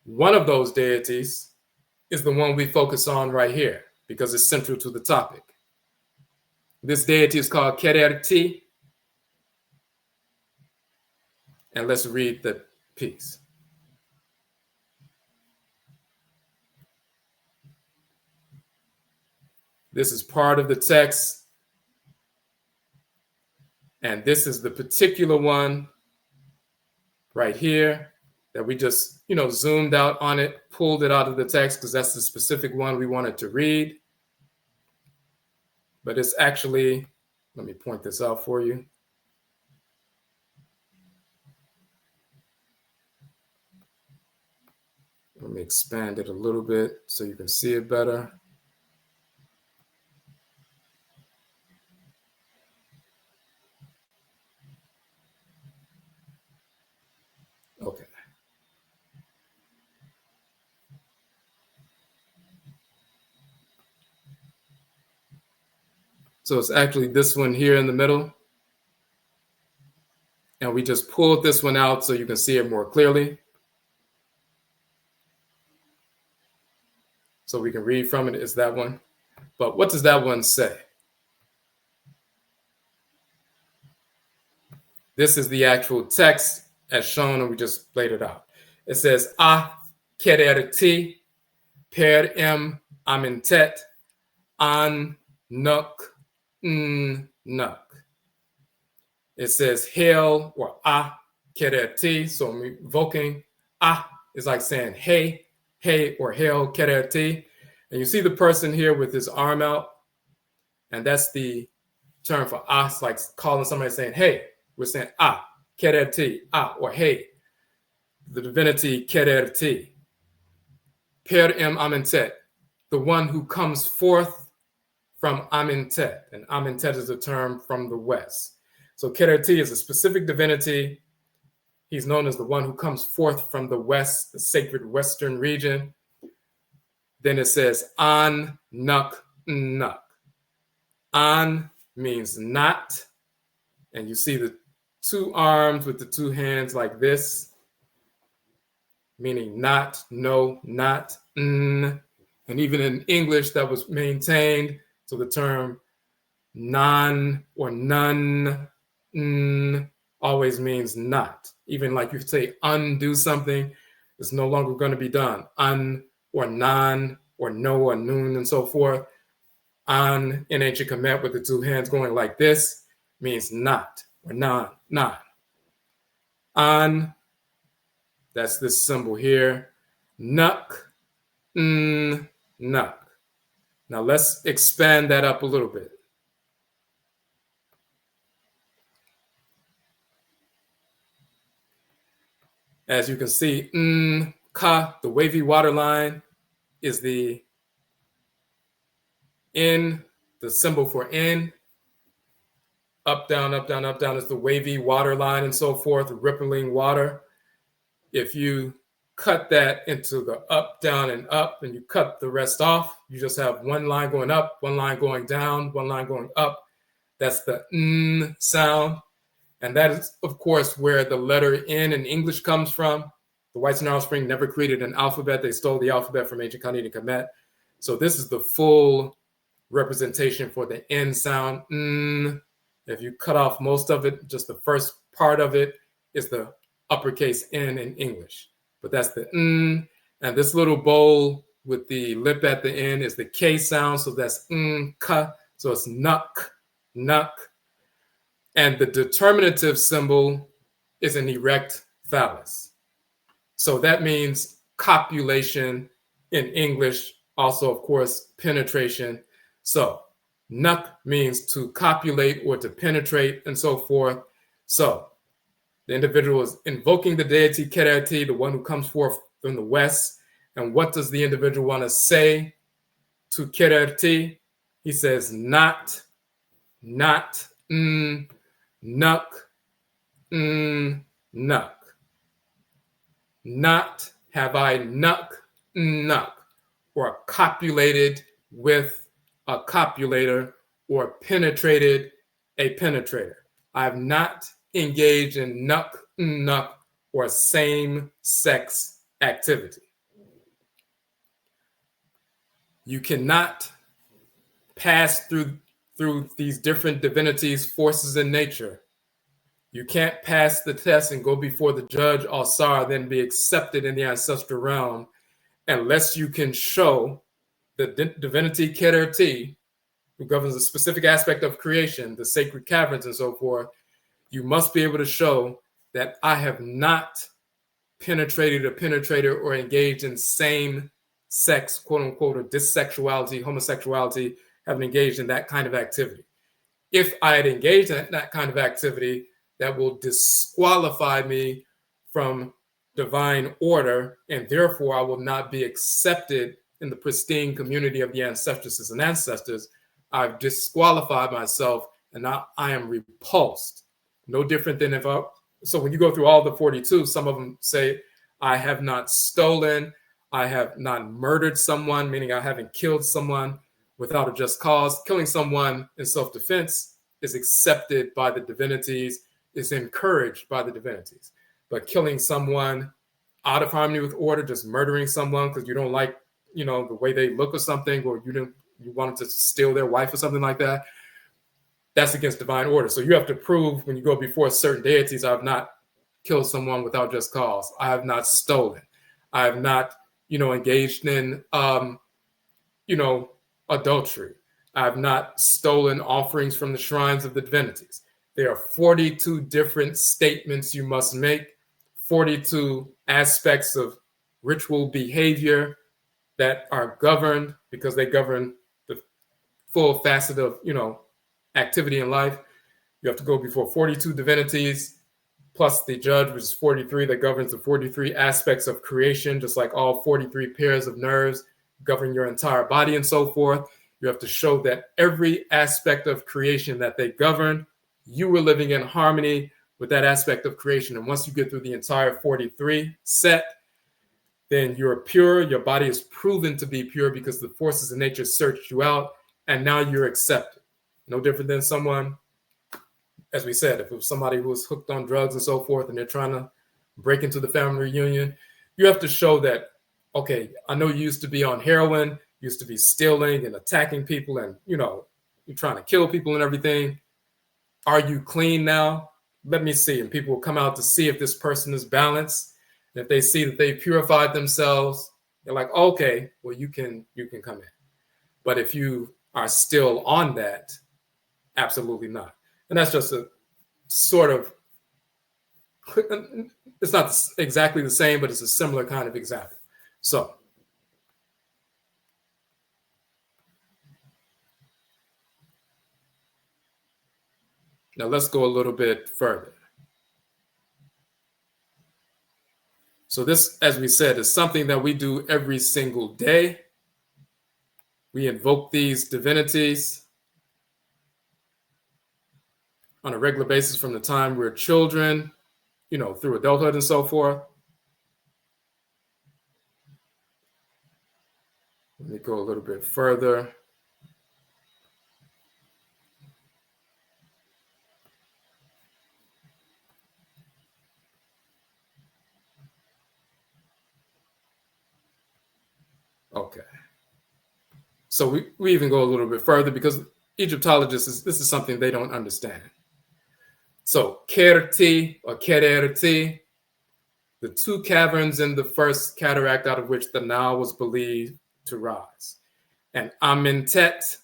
one of those deities is the one we focus on right here because it's central to the topic. This deity is called Kererti. And let's read the piece. This is part of the text. And this is the particular one right here that we just, zoomed out on it, pulled it out of the text because that's the specific one we wanted to read. But it's actually, let me point this out for you. Let me expand it a little bit so you can see it better. Okay. So it's actually this one here in the middle. And we just pulled this one out so you can see it more clearly. So we can read from it is that one. But what does that one say? This is the actual text as shown, and we just laid it out. It says, A querer ti, per amintet, an nuk nuk. It says hail or A querer ti. So I'm invoking A is like saying hey, hey, or hail querer ti. And you see the person here with his arm out, and that's the term for A. It's like calling somebody saying hey. We're saying querer ti, or hey. The divinity querer ti. Per amintet, the one who comes forth from Amintet. And Amintet is a term from the West. So querer ti is a specific divinity. He's known as the one who comes forth from the West, the sacred Western region. Then it says an nuk nuk. An means not. And you see the two arms with the two hands like this, meaning not, no, not, And even in English, that was maintained. So the term non or none always means not. Even like you say undo something, it's no longer going to be done. Un or non or no or noon and so forth. An in ancient Kamit with the two hands going like this means not or non. An, that's this symbol here. Nuk, nuk. Now let's expand that up a little bit. As you can see, ka, the wavy water line, is the in, the symbol for in. Up, down, up, down, up, down is the wavy water line and so forth, rippling water. If you cut that into the up, down, and up, and you cut the rest off, you just have one line going up, one line going down, one line going up. That's the n sound. And that is, of course, where the letter N in English comes from. The whites and offspring never created an alphabet. They stole the alphabet from ancient Kamit and Kamit. So this is the full representation for the N sound. If you cut off most of it, just the first part of it is the uppercase N in English. But that's the And this little bowl with the lip at the end is the K sound. So that's ka. So it's nuk, nuk. And the determinative symbol is an erect phallus. So that means copulation in English. Also, of course, penetration. So nuk means to copulate or to penetrate and so forth. So the individual is invoking the deity querer ti, the one who comes forth from the West. And what does the individual want to say to querer ti? He says, not, nuk, nuk. Not have I nuk, or copulated with a copulator, or penetrated a penetrator. I have not engaged in nuk, or same-sex activity. You cannot pass through these different divinities, forces in nature. You can't pass the test and go before the judge Alsar, then be accepted in the ancestral realm, unless you can show the divinity querer ti, who governs a specific aspect of creation, the sacred caverns and so forth. You must be able to show that I have not penetrated a penetrator or engaged in same-sex, quote unquote, or dissexuality, homosexuality, haven't engaged in that kind of activity. If I had engaged in that kind of activity, that will disqualify me from divine order, and therefore I will not be accepted in the pristine community of the Ancestresses and Ancestors. I've disqualified myself, and now I am repulsed. No different than so when you go through all the 42, some of them say, I have not stolen, I have not murdered someone, meaning I haven't killed someone without a just cause. Killing someone in self-defense is accepted by the divinities. is encouraged by the divinities. But killing someone out of harmony with order, just murdering someone because you don't like, the way they look or something, or you wanted to steal their wife or something like that, that's against divine order. So you have to prove when you go before certain deities, I have not killed someone without just cause. I have not stolen. I have not, engaged in, adultery. I have not stolen offerings from the shrines of the divinities. There are 42 different statements you must make, 42 aspects of ritual behavior that are governed because they govern the full facet of, activity in life. You have to go before 42 divinities, plus the judge, which is 43, that governs the 43 aspects of creation, just like all 43 pairs of nerves govern your entire body and so forth. You have to show that every aspect of creation that they govern, you were living in harmony with that aspect of creation. And once you get through the entire 43 set, then you're pure. Your body is proven to be pure because the forces of nature searched you out, and now you're accepted. No different than someone, as we said, if it was somebody who was hooked on drugs and so forth, and they're trying to break into the family reunion, you have to show that, okay, I know you used to be on heroin, used to be stealing and attacking people, and, you're trying to kill people and everything. Are you clean now? Let me see. And people will come out to see if this person is balanced. And if they see that they've purified themselves, they're like, okay, well, you can come in. But if you are still on that, absolutely not. And that's just a sort of, it's not exactly the same, but it's a similar kind of example. So now let's go a little bit further. So this, as we said, is something that we do every single day. We invoke these divinities on a regular basis from the time we're children, through adulthood and so forth. Let me go a little bit further. Okay. So we even go a little bit further because Egyptologists, this is something they don't understand. So Kerti or Kererti, the two caverns in the first cataract out of which the Nile was believed to rise. And Amentet,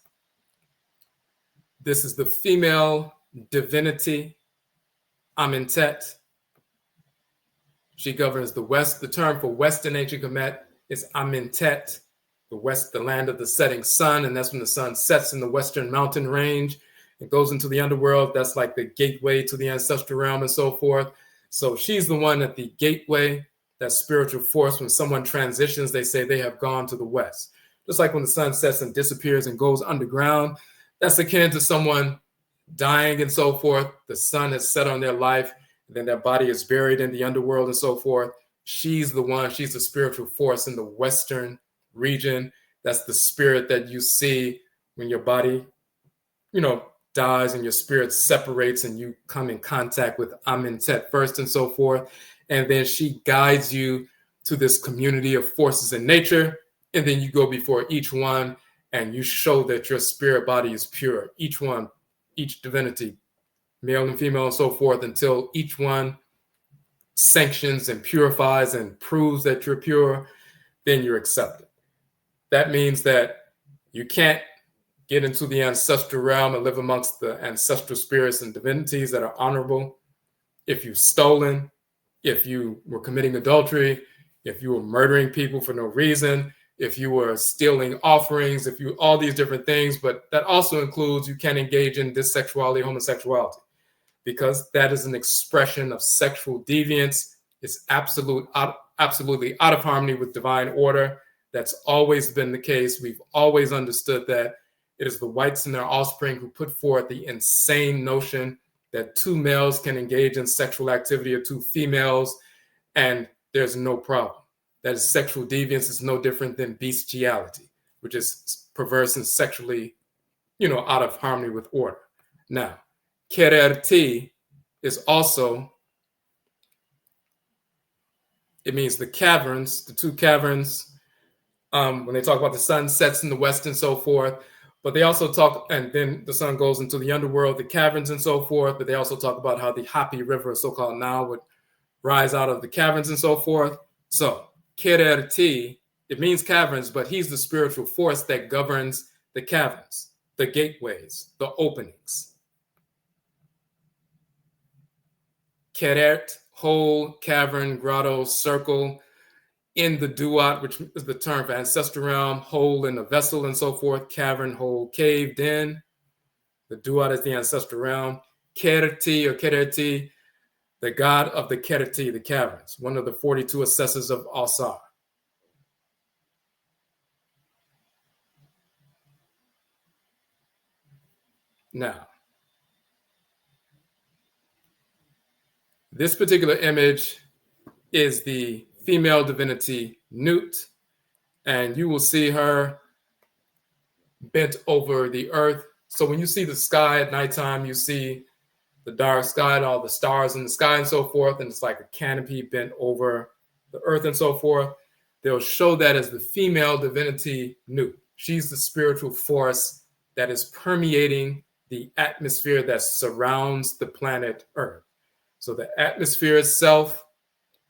this is the female divinity, Amentet. She governs the West. The term for West in ancient Kamit is Amentet, the West, the land of the setting sun. And that's when the sun sets in the Western mountain range. It goes into the underworld. That's like the gateway to the ancestral realm and so forth. So she's the one at the gateway, that spiritual force. When someone transitions, they say they have gone to the West. Just like when the sun sets and disappears and goes underground, that's akin to someone dying and so forth. The sun has set on their life, and then their body is buried in the underworld and so forth. She's the one, she's the spiritual force in the Western region. That's the spirit that you see when your body, dies and your spirit separates and you come in contact with Amentet first and so forth. And then she guides you to this community of forces in nature. And then you go before each one and you show that your spirit body is pure. Each one, each divinity, male and female and so forth, until each one sanctions and purifies and proves that you're pure, then you're accepted. That means that you can't get into the ancestral realm and live amongst the ancestral spirits and divinities that are honorable if you've stolen, if you were committing adultery, if you were murdering people for no reason, if you were stealing offerings, if you, all these different things. But that also includes you can't engage in dissexuality, homosexuality, because that is an expression of sexual deviance. It's absolutely out of harmony with divine order. That's always been the case. We've always understood that it is the whites and their offspring who put forth the insane notion that two males can engage in sexual activity or two females, and there's no problem. That is sexual deviance is no different than bestiality, which is perverse and sexually, out of harmony with order. Now, Kererti is also, it means the caverns, the two caverns, when they talk about the sun sets in the west and so forth. But they also talk, and then the sun goes into the underworld, the caverns and so forth. But they also talk about how the Happy River, so-called Nile, would rise out of the caverns and so forth. So, Kererti, it means caverns, but he's the spiritual force that governs the caverns, the gateways, the openings. Kerert, hole, cavern, grotto, circle. In the duat, which is the term for ancestral realm, hole in the vessel and so forth, cavern, hole, cave, den. The duat is the ancestral realm. Kerti or Kereti, the god of the Kereti, the caverns, one of the 42 assessors of Asar. Now, this particular image is the female divinity Nut, and you will see her bent over the earth. So when you see the sky at nighttime, you see the dark sky and all the stars in the sky and so forth, and it's like a canopy bent over the earth and so forth. They'll show that as the female divinity Nut. She's the spiritual force that is permeating the atmosphere that surrounds the planet Earth. So the atmosphere itself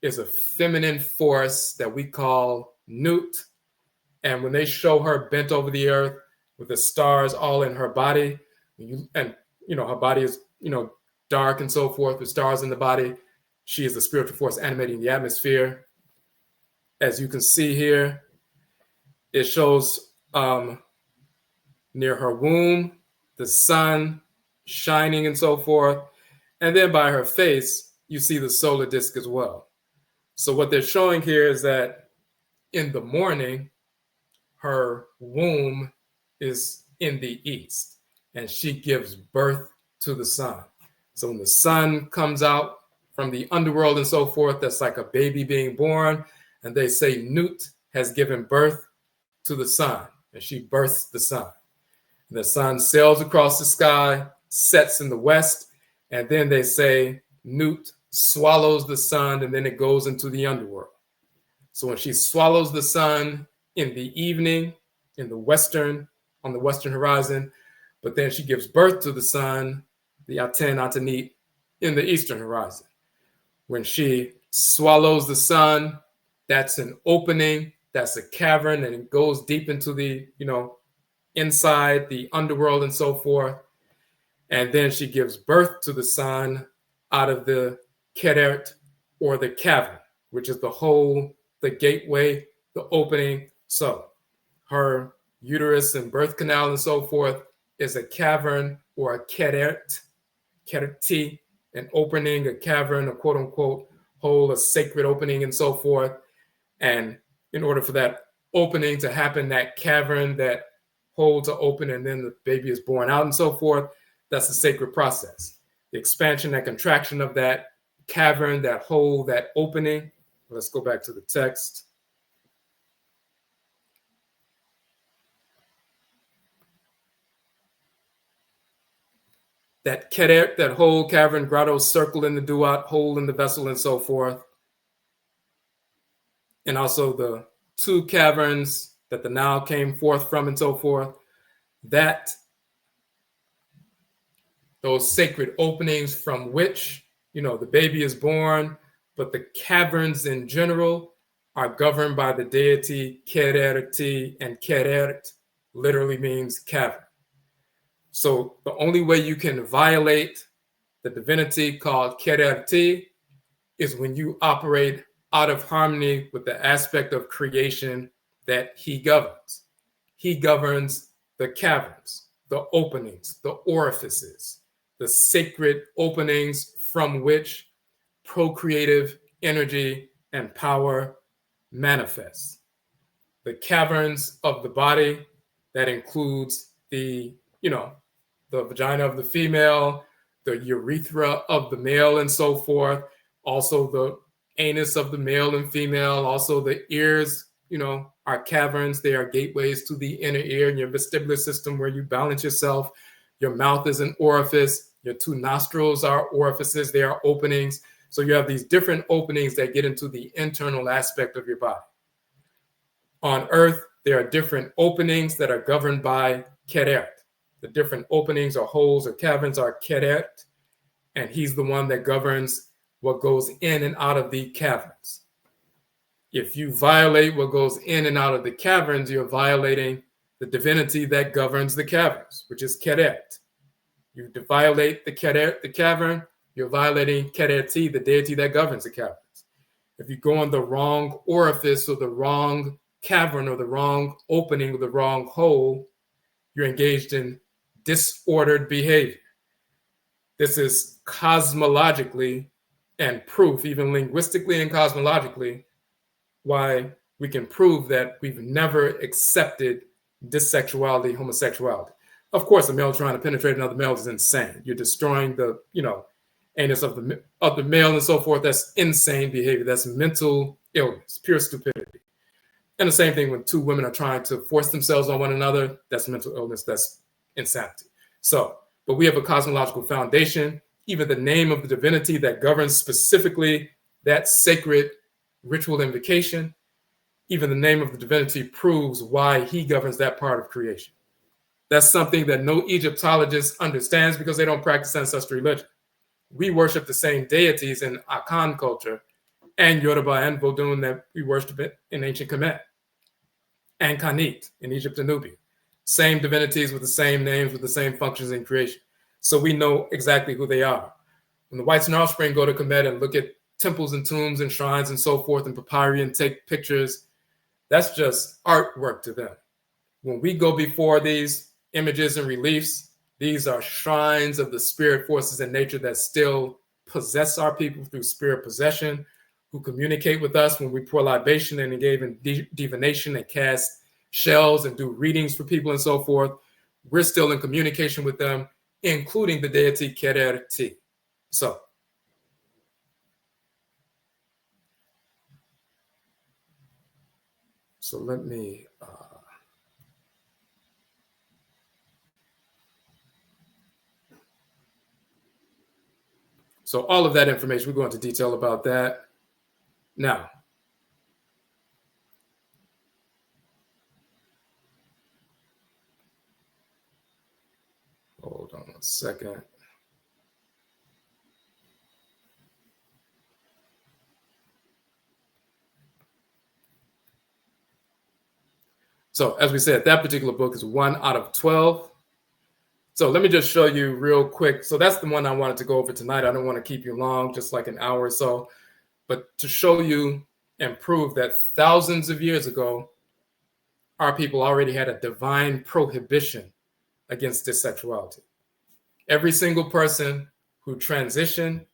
is a feminine force that we call Nut. And when they show her bent over the earth with the stars all in her body, and her body is dark and so forth with stars in the body, she is the spiritual force animating the atmosphere. As you can see here, it shows near her womb, the sun shining and so forth. And then by her face, you see the solar disk as well. So what they're showing here is that in the morning, her womb is in the east, and she gives birth to the sun. So when the sun comes out from the underworld and so forth, that's like a baby being born, and they say Nut has given birth to the sun, and she births the sun. And the sun sails across the sky, sets in the west, and then they say Nut swallows the sun, and then it goes into the underworld. So when she swallows the sun in the evening, on the western horizon, but then she gives birth to the sun, the Afurakani, in the eastern horizon. When she swallows the sun, that's an opening, that's a cavern, and it goes deep into the, inside the underworld and so forth. And then she gives birth to the sun out of the Kerert, or the cavern, which is the hole, the gateway, the opening. So her uterus and birth canal and so forth is a cavern, or a kereti, an opening, a cavern, a quote unquote hole, a sacred opening and so forth. And in order for that opening to happen, that cavern, that hole to open, and then the baby is born out and so forth, that's a sacred process. The expansion and contraction of that cavern, that hole, that opening. Let's go back to the text. That keret, that hole, cavern, grotto, circle in the duat, hole in the vessel, and so forth. And also the two caverns that the Nile came forth from and so forth. Those sacred openings from which, the baby is born, but the caverns in general are governed by the deity Kererti, and Kerert literally means cavern. So the only way you can violate the divinity called Kererti is when you operate out of harmony with the aspect of creation that he governs. He governs the caverns, the openings, the orifices, the sacred openings from which procreative energy and power manifests. The caverns of the body, that includes the vagina of the female, the urethra of the male and so forth, also the anus of the male and female, also the ears, are caverns. They are gateways to the inner ear and your vestibular system where you balance yourself. Your mouth is an orifice. Your two nostrils are orifices, they are openings. So you have these different openings that get into the internal aspect of your body. On Earth, there are different openings that are governed by Keret. The different openings or holes or caverns are Keret, and he's the one that governs what goes in and out of the caverns. If you violate what goes in and out of the caverns, you're violating the divinity that governs the caverns, which is Keret. You violate the Keret, the cavern, you're violating Kereti, the deity that governs the caverns. If you go on the wrong orifice or the wrong cavern or the wrong opening or the wrong hole, you're engaged in disordered behavior. This is cosmologically and proof, even linguistically and cosmologically, why we can prove that we've never accepted dissexuality, homosexuality. Of course, a male trying to penetrate another male is insane. You're destroying the, anus of the male and so forth. That's insane behavior. That's mental illness, pure stupidity. And the same thing when two women are trying to force themselves on one another. That's mental illness. That's insanity. So, but we have a cosmological foundation. Even the name of the divinity that governs specifically that sacred ritual invocation, even the name of the divinity proves why he governs that part of creation. That's something that no Egyptologist understands because they don't practice ancestral religion. We worship the same deities in Akan culture and Yoruba and Vodun that we worship in ancient Kamit and Kanit in Egypt and Nubia. Same divinities with the same names, with the same functions in creation. So we know exactly who they are. When the whites and offspring go to Kamit and look at temples and tombs and shrines and so forth and papyri and take pictures, that's just artwork to them. When we go before these images and reliefs, these are shrines of the spirit forces in nature that still possess our people through spirit possession, who communicate with us when we pour libation and engage in divination and cast shells and do readings for people and so forth. We're still in communication with them, including the deity Kereti. So let me so all of that information, we'll go into detail about that. Now, hold on 1 second. So as we said, that particular book is 1 out of 12. So let me just show you real quick. So that's the one I wanted to go over tonight. I don't want to keep you long, just like an hour or so, but to show you and prove that thousands of years ago, our people already had a divine prohibition against dissexuality. Every single person who transitioned,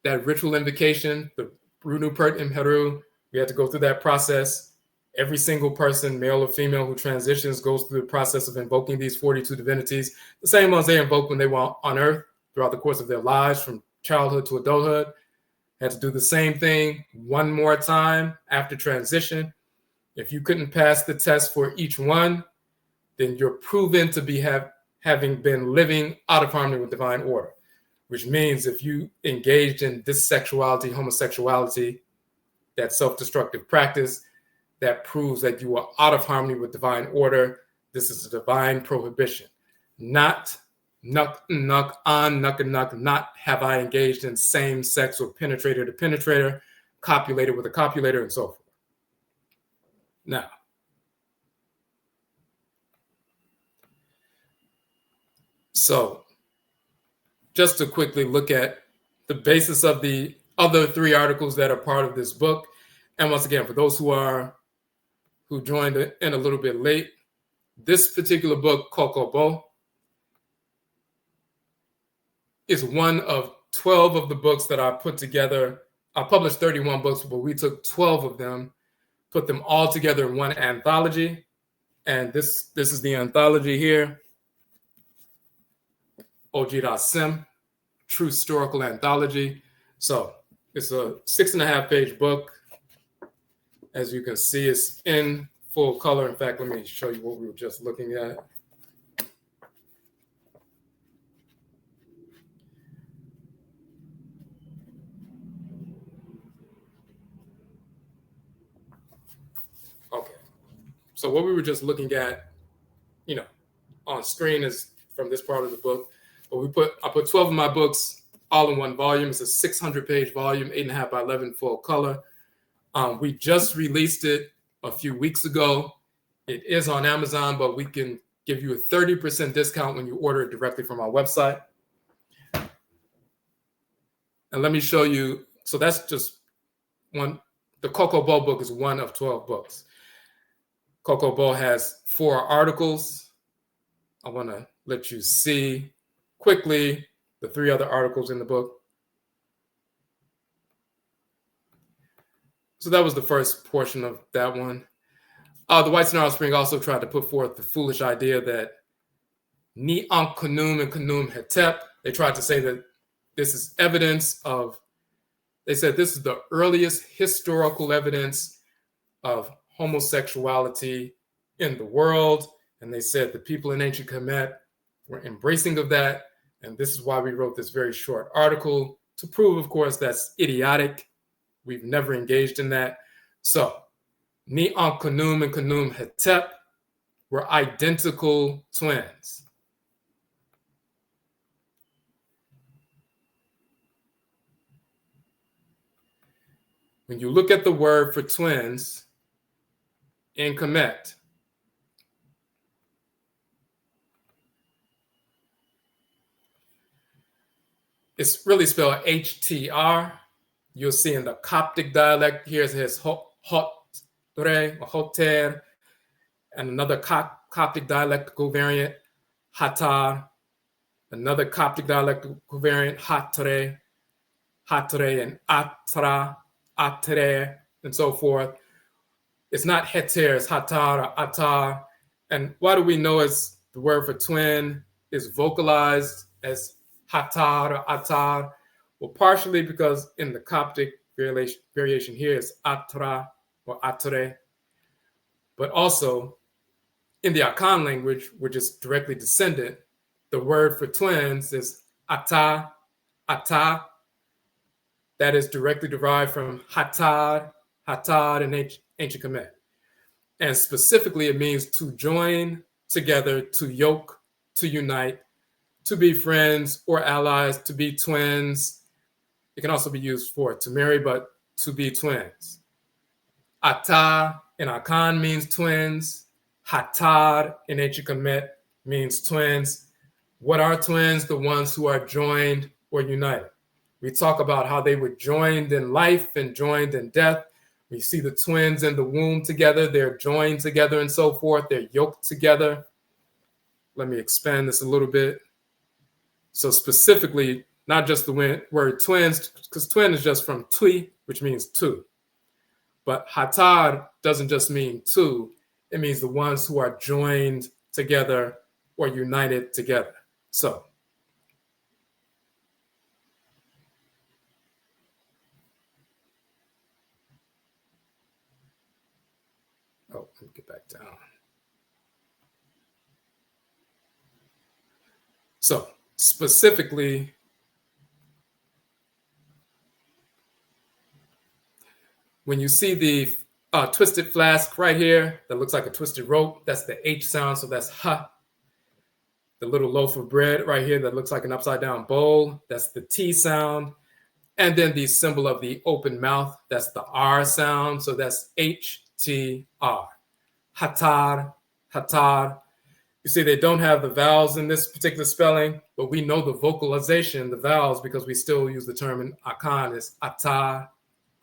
that ritual invocation, the Brunu Pert Imheru, we had to go through that process. Every single person, male or female, who transitions goes through the process of invoking these 42 divinities, the same ones they invoked when they were on Earth throughout the course of their lives, from childhood to adulthood. Had to do the same thing one more time after transition. If you couldn't pass the test for each one, then you're proven to be having been living out of harmony with divine order, which means if you engaged in dissexuality, homosexuality, that self-destructive practice, that proves that you are out of harmony with divine order. This is a divine prohibition. Not nuck, not have I engaged in same sex or penetrator to penetrator, copulator with a copulator, and so forth. Now, so just to quickly look at the basis of the other 3 articles that are part of this book. And once again, for those who joined in a little bit late, this particular book, Kokobo, is one of 12 of the books that I put together. I published 31 books, but we took 12 of them, put them all together in one anthology. And this is the anthology here, Ojira-Sim, True Historical Anthology. So it's a 6.5-page book. As you can see, it's in full color. In fact, let me show you what we were just looking at. So what we were just looking at, on screen is from this part of the book. But I put 12 of my books all in one volume. It's a 600-page volume, 8.5 by 11 full color. We just released it a few weeks ago. It is on Amazon, but we can give you a 30% discount when you order it directly from our website. And let me show you. So that's just one. The Cocoa Bowl book is one of 12 books. Cocoa Bowl has 4 articles. I want to let you see quickly the 3 other articles in the book. So that was the first portion of that one. The White Snarl Spring also tried to put forth the foolish idea that Ni Ankh Khnum and Khnum Hetep, they tried to say that this is evidence of, they said this is the earliest historical evidence of homosexuality in the world. And they said the people in ancient Kamit were embracing of that. And this is why we wrote this very short article to prove, of course, that's idiotic. We've never engaged in that. So Ni Ankh Khnum and Khnum Hetep were identical twins. When you look at the word for twins in Kamit, it's really spelled HTR. You'll see in the Coptic dialect, here it says Hotre or Hoter, and another Coptic dialectical variant, Hatar, another Coptic dialectical variant, Hatre, and Atra, Atre, and so forth. It's not Heter, it's Hatar or Atar. And why do we know it's the word for twin is vocalized as Hatar or Atar? Well, partially because in the Coptic variation here is Atra or Atre, but also in the Akan language, which is directly descendant, the word for twins is Ata, Ata. That is directly derived from Hatad in ancient Kemet. And specifically, it means to join together, to yoke, to unite, to be friends or allies, to be twins. It can also be used for to marry, but to be twins. Ata in Akan means twins. Hatad in ancient Kemet means twins. What are twins? The ones who are joined or united. We talk about how they were joined in life and joined in death. We see the twins in the womb together. They're joined together and so forth. They're yoked together. Let me expand this a little bit. So specifically, not just the word twins, because twin is just from twi, which means two. But hatad doesn't just mean two. It means the ones who are joined together or united together. So let me get back down. So specifically, when you see the twisted flask right here that looks like a twisted rope, that's the H sound, so that's ha. The little loaf of bread right here that looks like an upside down bowl, that's the T sound. And then the symbol of the open mouth, that's the R sound, so that's H-T-R. Hatar, hatar. You see, they don't have the vowels in this particular spelling, but we know the vocalization, the vowels, because we still use the term in Akan is atar,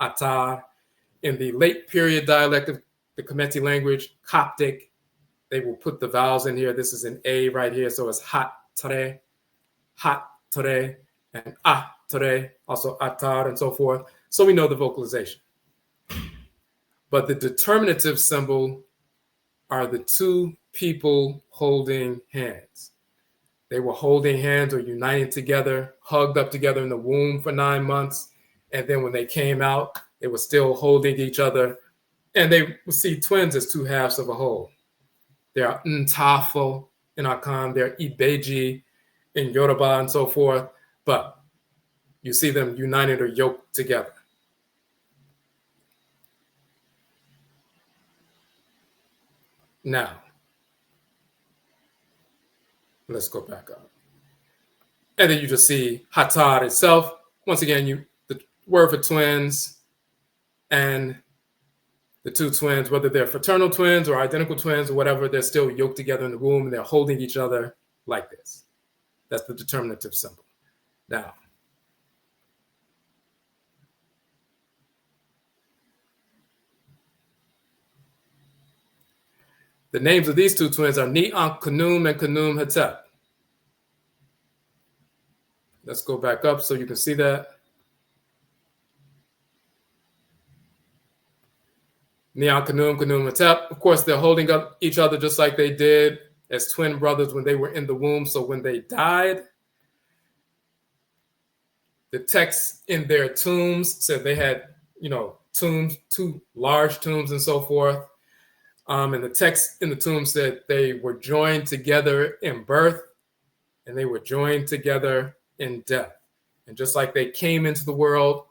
atar. In the late period dialect of the Kameti language, Coptic, they will put the vowels in here. This is an A right here, so it's hat tare, and ah tare, also atar, and so forth. So we know the vocalization. But the determinative symbol are the two people holding hands. They were holding hands or uniting together, hugged up together in the womb for 9 months. And then when they came out, they were still holding each other. And they would see twins as two halves of a whole. They are Ntafo in Akan, they're Ibeji in Yoruba and so forth. But you see them united or yoked together. Now, let's go back up. And then you just see Hatad itself. Once again, the word for twins and the two twins, whether they're fraternal twins or identical twins or whatever, they're still yoked together in the womb and they're holding each other like this. That's the determinative symbol. Now, the names of these two twins are Ni-Ankh Khnum and Khnum Hetep. Let's go back up so you can see that. Ni-Ankh Khnum, Khnum Hetep. Of course, they're holding up each other just like they did as twin brothers when they were in the womb. So when they died, the texts in their tombs said they had, tombs, two large tombs and so forth. And the text in the tomb said they were joined together in birth and they were joined together in death. And just like they came into the world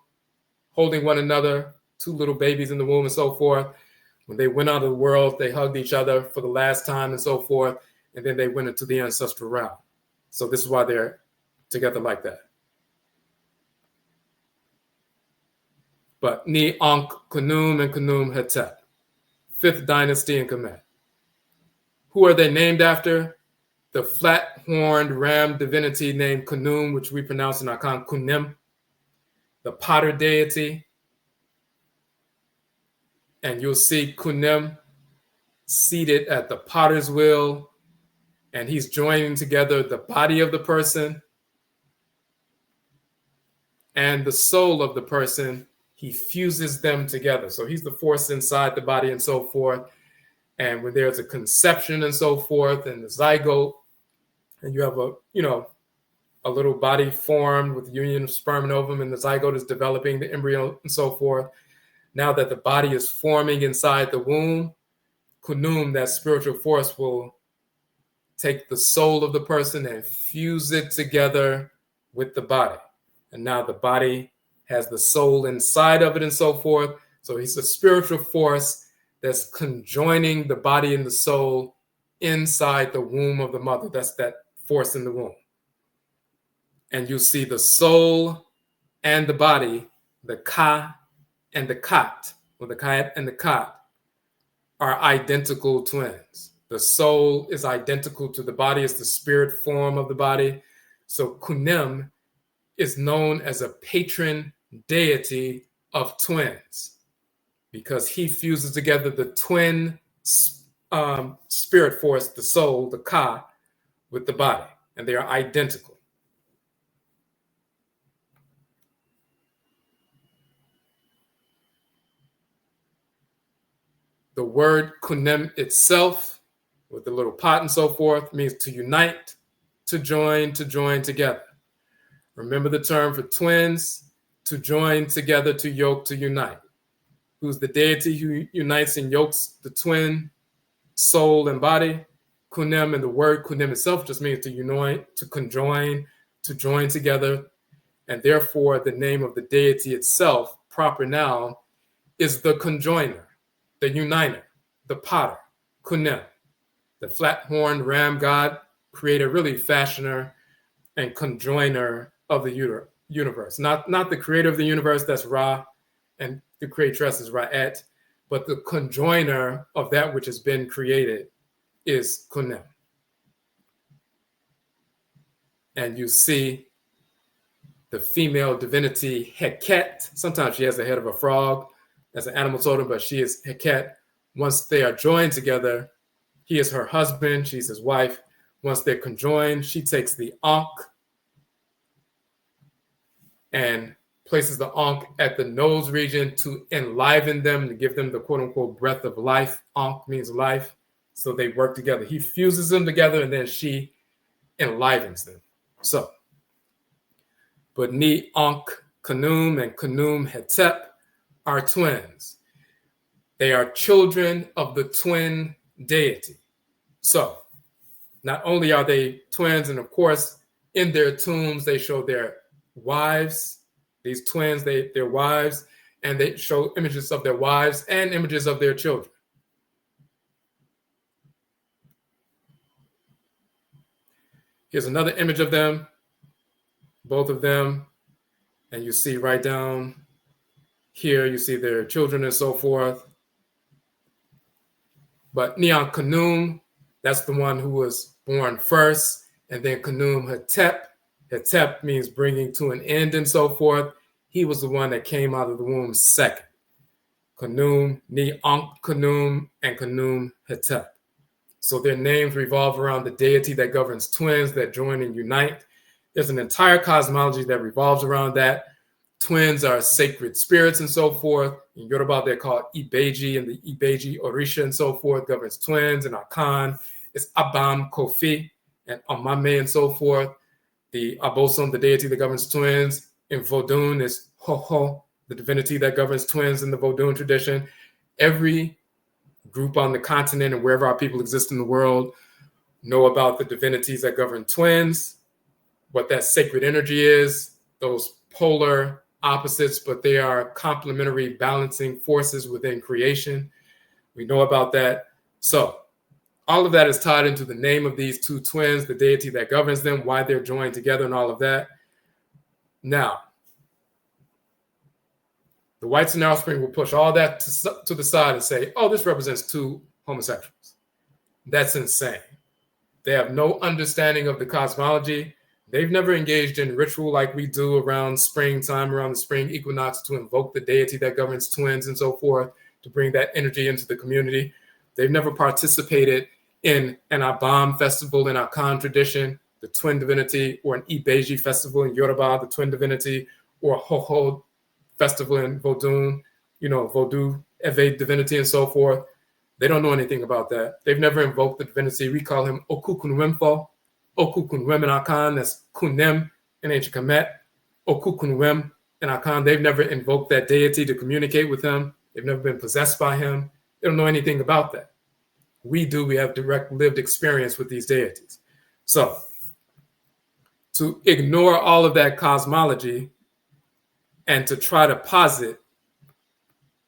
holding one another, two little babies in the womb and so forth, when they went out of the world, they hugged each other for the last time and so forth, and then they went into the ancestral realm. So this is why they're together like that. But Ni-Ankh Khnum and Khnum Hetep, 5th dynasty in Kamit. Who are they named after? The flat-horned ram divinity named Khnum, which we pronounce in Akan Kunim, the potter deity. And you'll see Kunim seated at the potter's wheel, and he's joining together the body of the person and the soul of the person. He fuses them together. So he's the force inside the body and so forth. And when there's a conception and so forth, and the zygote, and you have a little body formed with the union of sperm and ovum, and the zygote is developing the embryo and so forth. Now that the body is forming inside the womb, Khnum, that spiritual force, will take the soul of the person and fuse it together with the body. And now the body has the soul inside of it and so forth. So he's a spiritual force that's conjoining the body and the soul inside the womb of the mother. That's that force in the womb. And you see the soul and the body, the Ka and the Kat, or the Kayat and the Kat, are identical twins. The soul is identical to the body. It's the spirit form of the body. So Khunim is known as a patron deity of twins because he fuses together the twin spirit force, the soul, the Ka, with the body, and they are identical. The word Khunim itself, with the little pot and so forth, means to unite, to join together. Remember the term for twins, to join together, to yoke, to unite. Who's the deity who unites and yokes the twin soul and body? Khunim, and the word Khunim itself just means to unite, to conjoin, to join together. And therefore, the name of the deity itself, proper noun, is the conjoiner, the uniter, the potter, Khunim, the flat-horned ram god, creator, really fashioner and conjoiner of the universe. Not the creator of the universe, that's Ra, and the creatress is Ra'et, but the conjoiner of that which has been created is Khunim. And you see the female divinity Heket. Sometimes she has the head of a frog as an animal totem, but she is Heket. Once they are joined together, he is her husband, she's his wife. Once they're conjoined, she takes the Ankh and places the Ankh at the nose region to enliven them, to give them the quote-unquote breath of life. Ankh means life. So they work together. He fuses them together, and then she enlivens them. So, but Ni-Ankh Khnum and Khnum Hetep are twins. They are children of the twin deity. So, not only are they twins, and of course, in their tombs, they show their wives, these twins, their wives, and they show images of their wives and images of their children. Here's another image of them, both of them. And you see right down here, you see their children and so forth. But Neon Kanum, that's the one who was born first. And then Kanum Hetep. Hetep means bringing to an end and so forth. He was the one that came out of the womb second. Kanum, Ni-Ankh Kanum, and Kanum Hetep. So their names revolve around the deity that governs twins that join and unite. There's an entire cosmology that revolves around that. Twins are sacred spirits and so forth. In Yoruba, they're called Ibeji, and the Ibeji Orisha and so forth governs twins. And Akan is Abam Kofi and Amame and so forth. The Abosom, the deity that governs twins. In Vodun is Hoho, the divinity that governs twins in the Vodun tradition. Every group on the continent and wherever our people exist in the world know about the divinities that govern twins, what that sacred energy is, those polar opposites, but they are complementary balancing forces within creation. We know about that. So all of that is tied into the name of these two twins, the deity that governs them, why they're joined together and all of that. Now, the whites and their offspring will push all that to the side and say, oh, this represents two homosexuals. That's insane. They have no understanding of the cosmology. They've never engaged in ritual like we do around springtime, around the spring equinox, to invoke the deity that governs twins and so forth, to bring that energy into the community. They've never participated in an Abam festival in our Akan tradition, the twin divinity, or an Ibeji festival in Yoruba, the twin divinity, or a Hoho festival in Vodun, Vodou, Eve divinity, and so forth. They don't know anything about that. They've never invoked the divinity. We call him Okukunwemfo. Okukunwem in Akan, that's Kunem in ancient Kamit. Okukunwem in Akan, they've never invoked that deity to communicate with him. They've never been possessed by him. They don't know anything about that. We do. We have direct lived experience with these deities. So to ignore all of that cosmology and to try to posit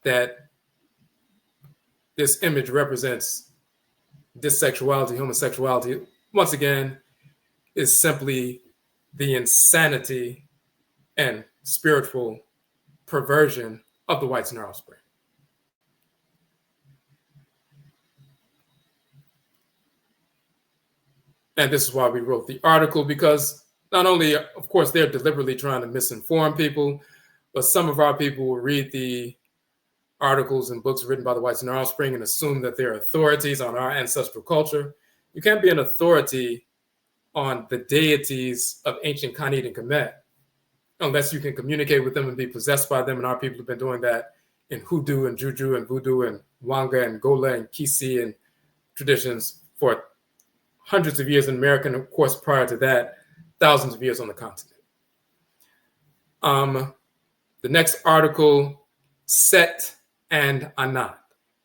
that this image represents dissexuality, homosexuality, once again, is simply the insanity and spiritual perversion of the whites and their offspring. And this is why we wrote the article, because not only, of course, they're deliberately trying to misinform people, but some of our people will read the articles and books written by the whites and their offspring and assume that they're authorities on our ancestral culture. You can't be an authority on the deities of ancient Kamit and Kamit unless you can communicate with them and be possessed by them. And our people have been doing that in hoodoo and juju and voodoo and wanga and gola and kisi and traditions for hundreds of years in America, and of course, prior to that, thousands of years on the continent. The next article, Set and Anat,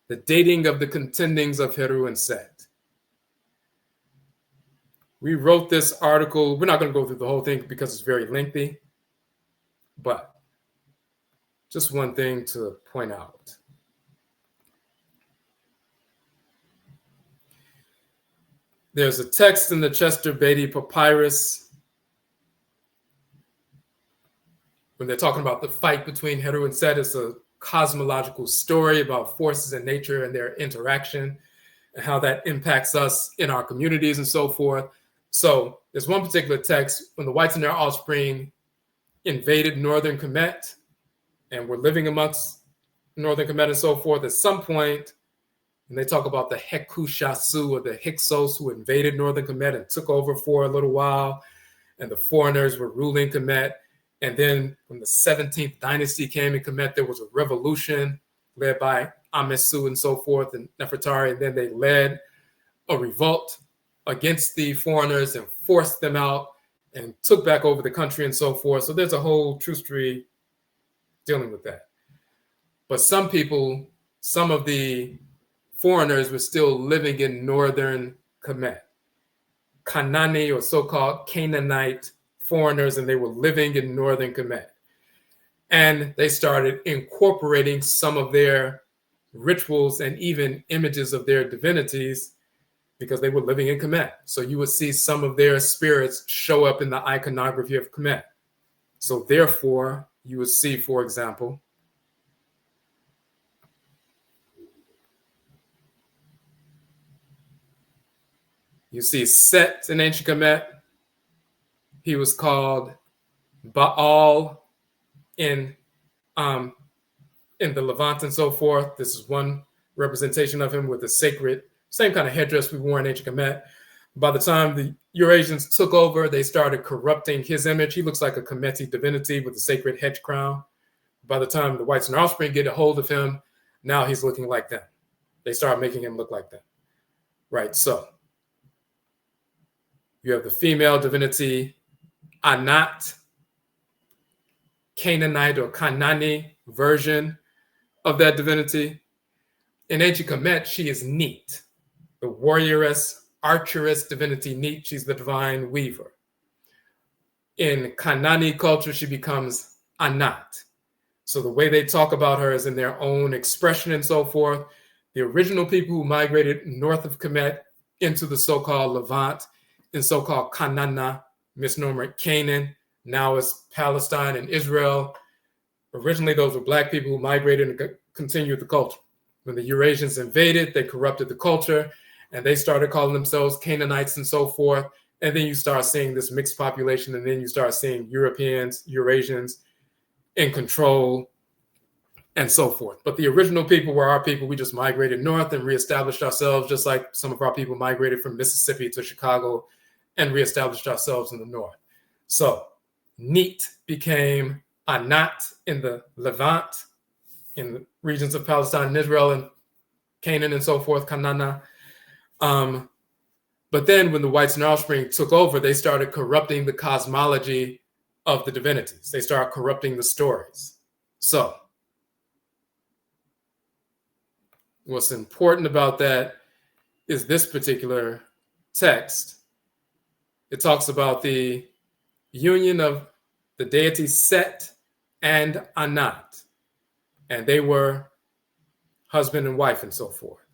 the dating of the contendings of Heru and Set. We wrote this article. We're not going to go through the whole thing because it's very lengthy, but just one thing to point out. There's a text in the Chester Beatty Papyrus when they're talking about the fight between Heru and Set. It's a cosmological story about forces in nature and their interaction and how that impacts us in our communities and so forth. So there's one particular text when the whites and their offspring invaded northern Kamit and were living amongst northern Kamit and so forth. At some point, and they talk about the Hekushasu or the Hyksos who invaded northern Kamit and took over for a little while, and the foreigners were ruling Kamit. And then when the 17th dynasty came in Kamit, there was a revolution led by Amesu and so forth and Nefertari, and then they led a revolt against the foreigners and forced them out and took back over the country and so forth. So there's a whole true story dealing with that. But some people, some of the foreigners were still living in northern Kamit, Kanani or so-called Canaanite foreigners, and they were living in northern Kamit. And they started incorporating some of their rituals and even images of their divinities because they were living in Kamit. So you would see some of their spirits show up in the iconography of Kamit. So therefore, you would see, for example, you see Set in ancient Kemet. He was called Baal in the Levant and so forth. This is one representation of him with the sacred, same kind of headdress we wore in ancient Kemet. By the time the Eurasians took over, they started corrupting his image. He looks like a Kemeti divinity with a sacred hedge crown. By the time the whites and their offspring get a hold of him, now he's looking like them. They start making him look like them. Right, so you have the female divinity Anat, Canaanite or Kanani version of that divinity. In ancient Kemet, she is Neat, the warrioress, archeress divinity Neat. She's the divine weaver. In Kanani culture, she becomes Anat. So the way they talk about her is in their own expression and so forth. The original people who migrated north of Kemet into the so-called Levant in so-called Kanana, misnomer Canaan, now it's Palestine and Israel. Originally, those were Black people who migrated and continued the culture. When the Eurasians invaded, they corrupted the culture, and they started calling themselves Canaanites and so forth. And then you start seeing this mixed population, and then you start seeing Europeans, Eurasians in control, and so forth. But the original people were our people. We just migrated north and reestablished ourselves, just like some of our people migrated from Mississippi to Chicago and reestablished ourselves in the north. So Neat became Anat in the Levant, in the regions of Palestine and Israel and Canaan and so forth, Kanana. But then when the whites and their offspring took over, they started corrupting the cosmology of the divinities. They started corrupting the stories. So what's important about that is this particular text. It talks about the union of the deities Set and Anat, and they were husband and wife and so forth.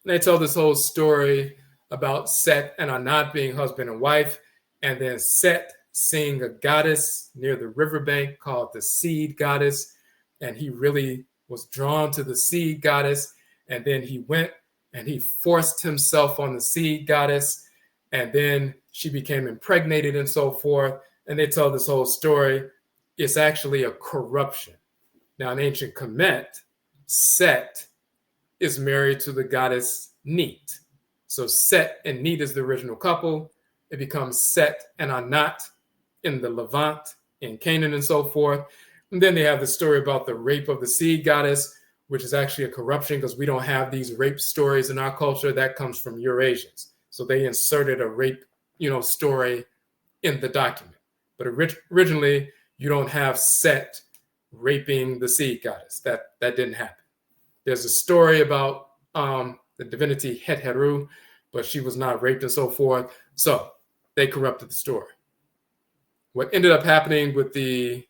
And they tell this whole story about Set and Anat being husband and wife, and then Set seeing a goddess near the riverbank called the seed goddess, and he really was drawn to the seed goddess, and then he went and he forced himself on the seed goddess, and then she became impregnated and so forth. And they tell this whole story. It's actually a corruption. Now, in ancient Kemet, Set is married to the goddess Neat. So Set and Neat is the original couple. It becomes Set and Anat in the Levant, in Canaan and so forth. And then they have the story about the rape of the seed goddess, which is actually a corruption because we don't have these rape stories in our culture. That comes from Eurasians. So they inserted a rape, story in the document. But originally, you don't have Set raping the seed goddess. That didn't happen. There's a story about the divinity Het Heru, but she was not raped and so forth. So they corrupted the story. What ended up happening with the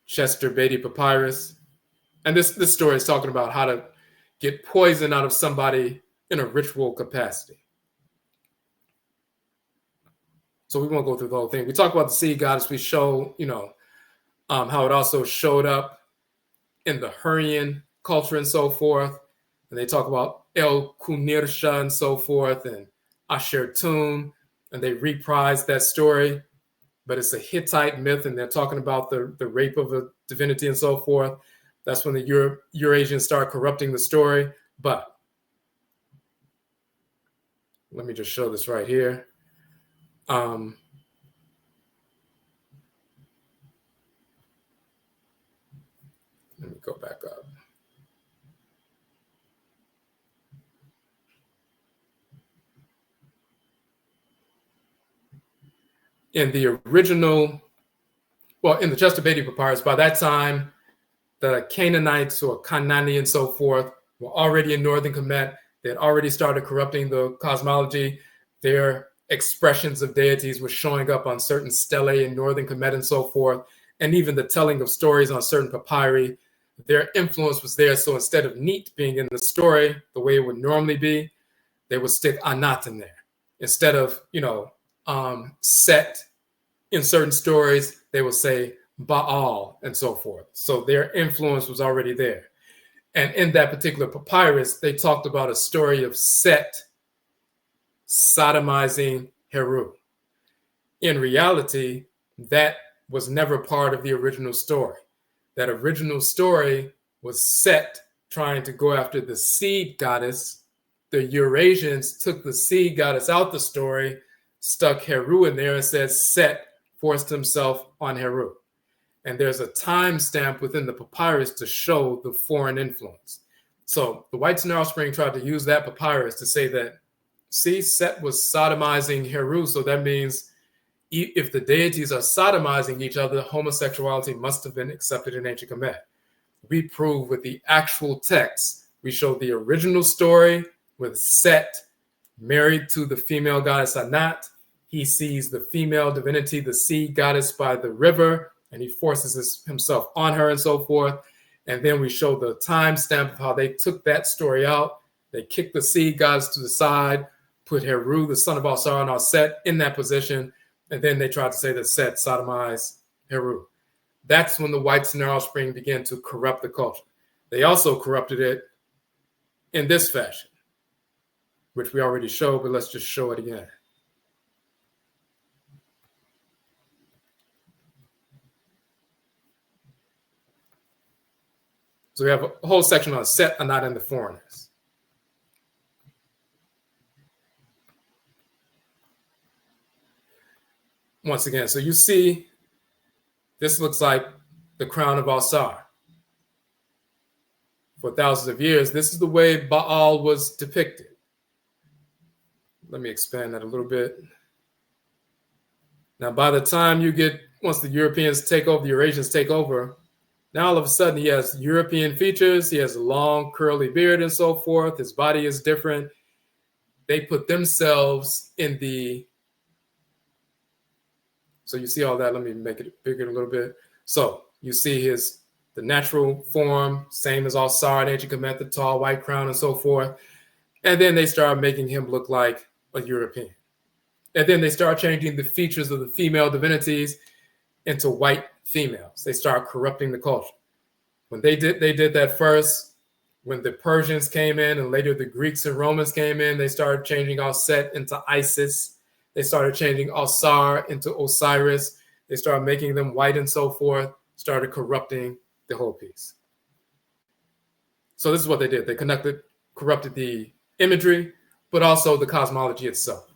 Chester Beatty Papyrus, and this story is talking about how to get poison out of somebody in a ritual capacity. So we won't go through the whole thing. We talk about the seed goddess. We show, how it also showed up in the Hurrian culture and so forth. And they talk about El Kunirsha and so forth and Asher Tum, and they reprise that story. But it's a Hittite myth, and they're talking about the rape of a divinity and so forth. That's when the Eurasians start corrupting the story. But let me just show this right here. Let me go back up. In the original, in the Chester Beatty Papyrus, by that time, the Canaanites or Kanani and so forth were already in northern Kemet. They had already started corrupting the cosmology. Their expressions of deities were showing up on certain stelae in northern Kemet and so forth, and even the telling of stories on certain papyri their influence was there. So instead of Neat being in the story the way it would normally be, they would stick Anat in there. Instead of, Set in certain stories, they would say Baal and so forth. So their influence was already there. And in that particular papyrus, they talked about a story of Set sodomizing Heru. In reality, that was never part of the original story. That original story was Set trying to go after the seed goddess. The Eurasians took the seed goddess out the story, stuck Heru in there, and said Set forced himself on Heru. And there's a timestamp within the papyrus to show the foreign influence. So the White Snarl Spring tried to use that papyrus to say that, see, Set was sodomizing Heru, so that means if the deities are sodomizing each other, homosexuality must have been accepted in ancient Kamit. We prove with the actual text. We show the original story with Set married to the female goddess Anat. He sees the female divinity, the sea goddess, by the river, and he forces himself on her and so forth. And then we show the timestamp of how they took that story out. They kicked the sea goddess to the side, put Heru, the son of Alsar, and Set in that position, and then they tried to say that Set sodomized Heru. That's when the White Snarl Spring began to corrupt the culture. They also corrupted it in this fashion, which we already showed, but let's just show it again. So we have a whole section on Set, Anat, and the foreigners. Once again, so you see, this looks like the crown of Alsar. For thousands of years, this is the way Baal was depicted. Let me expand that a little bit. Now, by the time once the Europeans take over, the Eurasians take over, now all of a sudden he has European features, he has a long curly beard and so forth, his body is different. They put themselves in so you see all that, let me make it bigger a little bit. So you see the natural form, same as Alsar and ancient Kamit, the tall white crown and so forth. And then they start making him look like a European. And then they start changing the features of the female divinities into white females. They start corrupting the culture. When they did that first. When the Persians came in and later the Greeks and Romans came in, they started changing Set into Isis. They started changing Alsar into Osiris. They started making them white and so forth, started corrupting the whole piece. So this is what they did. They corrupted the imagery, but also the cosmology itself.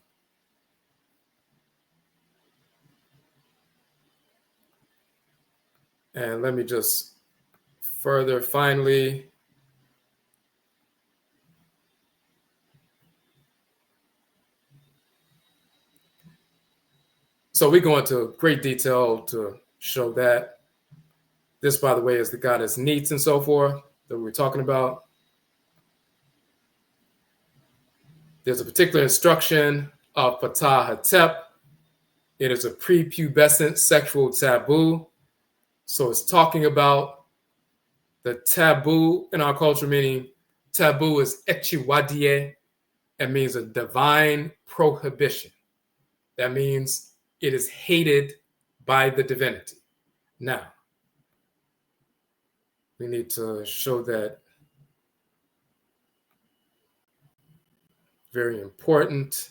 And let me just further finally. So we go into great detail to show that. This, by the way, is the goddess Neat and so forth that we were talking about. There's a particular instruction of Ptah Hetep. It is a prepubescent sexual taboo. So it's talking about the taboo in our culture, meaning taboo is echiwadie. It means a divine prohibition. That means it is hated by the divinity. Now, we need to show that. Very important.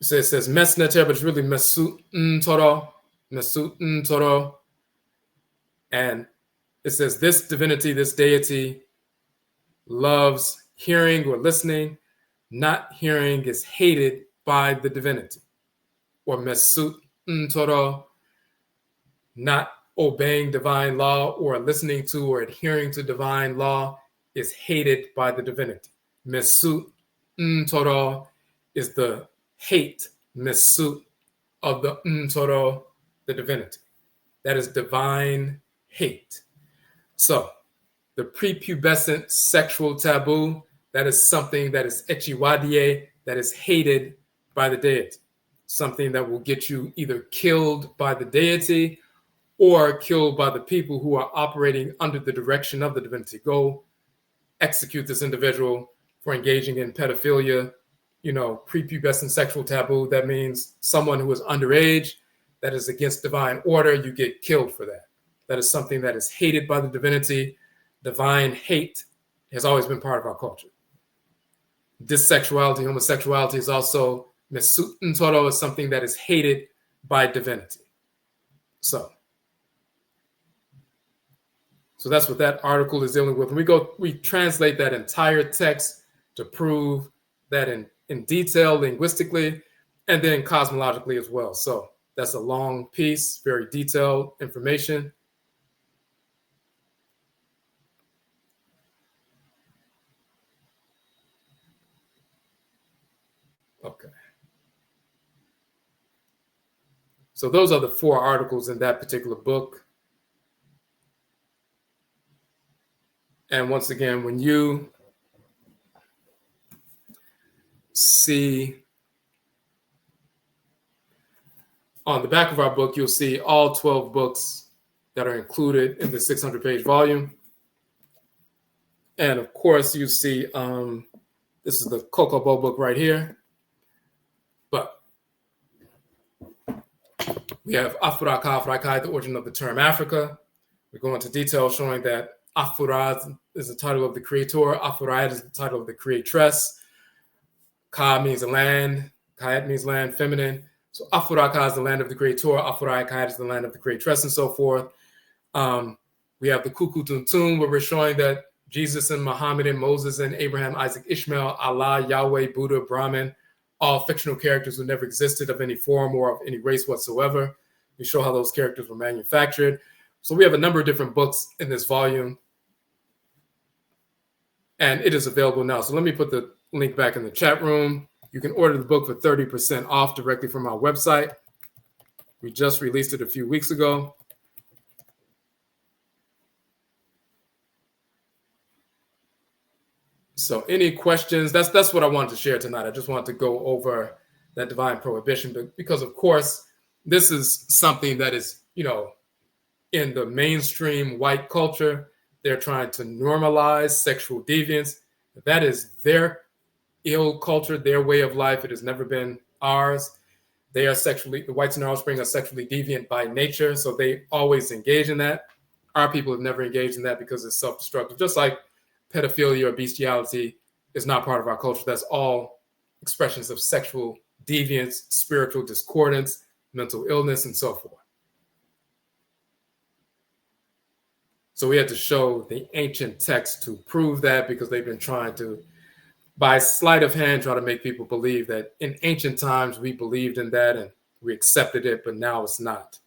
So it says Mesneter, but it's really Mesutn Toro. And it says this divinity, this deity, loves hearing or listening. Not hearing is hated by the divinity. Or Mesutn Toro, not obeying divine law or listening to or adhering to divine law is hated by the divinity. Mesut Toro is the hate, Mesut, of the Toro, the divinity. That is divine hate. So the prepubescent sexual taboo, that is something that is echiwadie, that is hated by the deity. something that will get you either killed by the deity or killed by the people who are operating under the direction of the divinity. Go execute this individual for engaging in pedophilia, prepubescent sexual taboo. That means someone who is underage, that is against divine order, you get killed for that. That is something that is hated by the divinity. Divine hate has always been part of our culture. Dissexuality, homosexuality is also mesuten toro, is something that is hated by divinity. So that's what that article is dealing with. We translate that entire text to prove that in detail linguistically and then cosmologically as well. So that's a long piece, very detailed information. Okay. So those are the 4 articles in that particular book. And once again, when you see on the back of our book, you'll see all 12 books that are included in the 600-page volume. And of course, you see, this is the Kokobo book right here. But we have Afuraitkaitnit, the origin of the term Africa. We go into detail showing that Afura is the title of the creator. Afurait is the title of the creatress. Ka means land. Kayet means land, feminine. So Afuraka is the land of the creator. Afuraitkaitnit is the land of the creatress, and so forth. We have the Kuku Tuntun, where we're showing that Jesus and Muhammad and Moses and Abraham, Isaac, Ishmael, Allah, Yahweh, Buddha, Brahman, all fictional characters who never existed of any form or of any race whatsoever. We show how those characters were manufactured. So we have a number of different books in this volume, and it is available now. So let me put the link back in the chat room. You can order the book for 30% off directly from our website. We just released it a few weeks ago. So any questions? That's what I wanted to share tonight. I just wanted to go over that divine prohibition, but because of course, this is something that is, in the mainstream white culture, they're trying to normalize sexual deviance. That is their ill culture, their way of life. It has never been ours. They are the whites and their offspring are sexually deviant by nature, so they always engage in that. Our people have never engaged in that because it's self-destructive. Just like pedophilia or bestiality is not part of our culture. That's all expressions of sexual deviance, spiritual discordance, mental illness, and so forth. So we had to show the ancient text to prove that, because they've been trying to, by sleight of hand, try to make people believe that in ancient times we believed in that and we accepted it, but now it's not.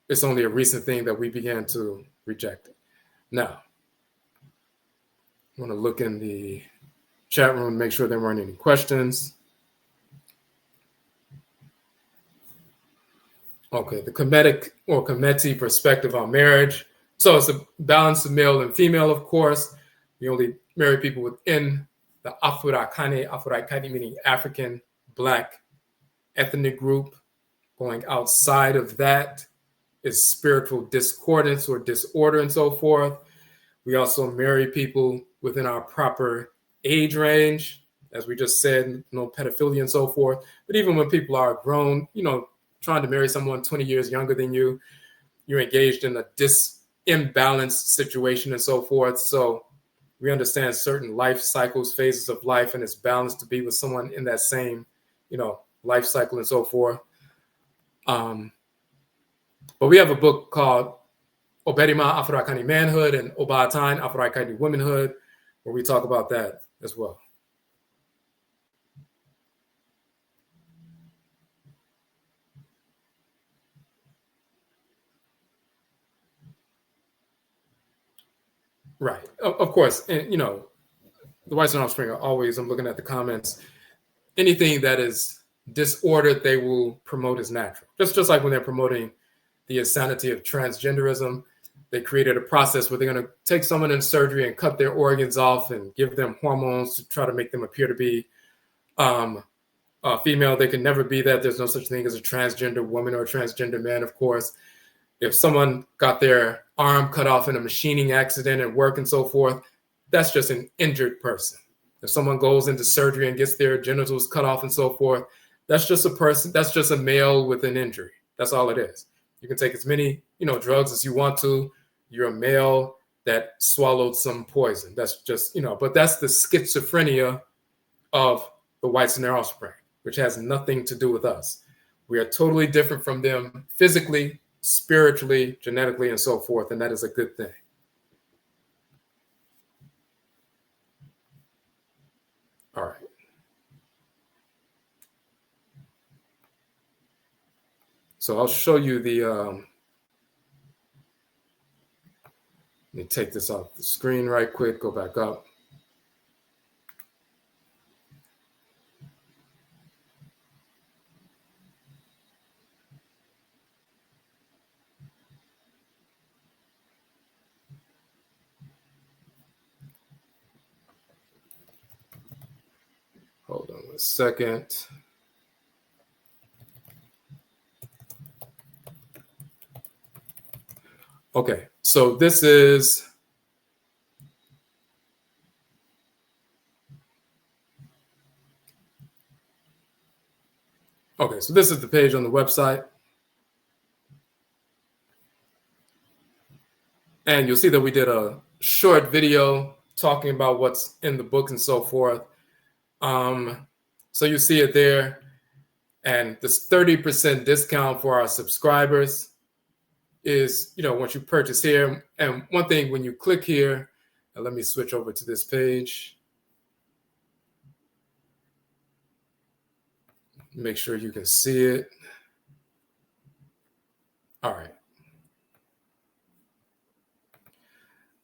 It's only a recent thing that we began to reject it. Now, I want to look in the chat room, make sure there weren't any questions. Okay, the Kemetic or Kemeti perspective on marriage. So it's a balance of male and female, of course. We only marry people within the Afurakani, Afuraitkaitnit meaning African Black ethnic group. Going outside of that is spiritual discordance or disorder and so forth. We also marry people within our proper age range, as we just said, no pedophilia and so forth. But even when people are grown, trying to marry someone 20 years younger than you, you're engaged in a imbalanced situation and so forth. So we understand certain life cycles, phases of life, and it's balanced to be with someone in that same, life cycle and so forth. But we have a book called Oberima Afurakani Manhood and Obatan Afuraitkaitnit Womanhood, where we talk about that as well. Right. Of course. And, the whites and offspring are always, I'm looking at the comments, anything that is disordered, they will promote as natural. Just like when they're promoting the insanity of transgenderism, they created a process where they're going to take someone in surgery and cut their organs off and give them hormones to try to make them appear to be female. They can never be that. There's no such thing as a transgender woman or a transgender man, of course. If someone got their arm cut off in a machining accident at work and so forth, that's just an injured person. If someone goes into surgery and gets their genitals cut off and so forth, that's just a person, that's just a male with an injury. That's all it is. You can take as many, drugs as you want to. You're a male that swallowed some poison. That's just, but that's the schizophrenia of the whites and their offspring, which has nothing to do with us. We are totally different from them physically, spiritually, genetically, and so forth, and that is a good thing. All right. So I'll show you the, let me take this off the screen right quick, go back up. Hold on a second. Okay, so this is, okay, so this is the page on the website. And you'll see that we did a short video talking about what's in the book and so forth. So you see it there. And this 30% discount for our subscribers is, once you purchase here. And one thing, when you click here, and let me switch over to this page. Make sure you can see it. All right.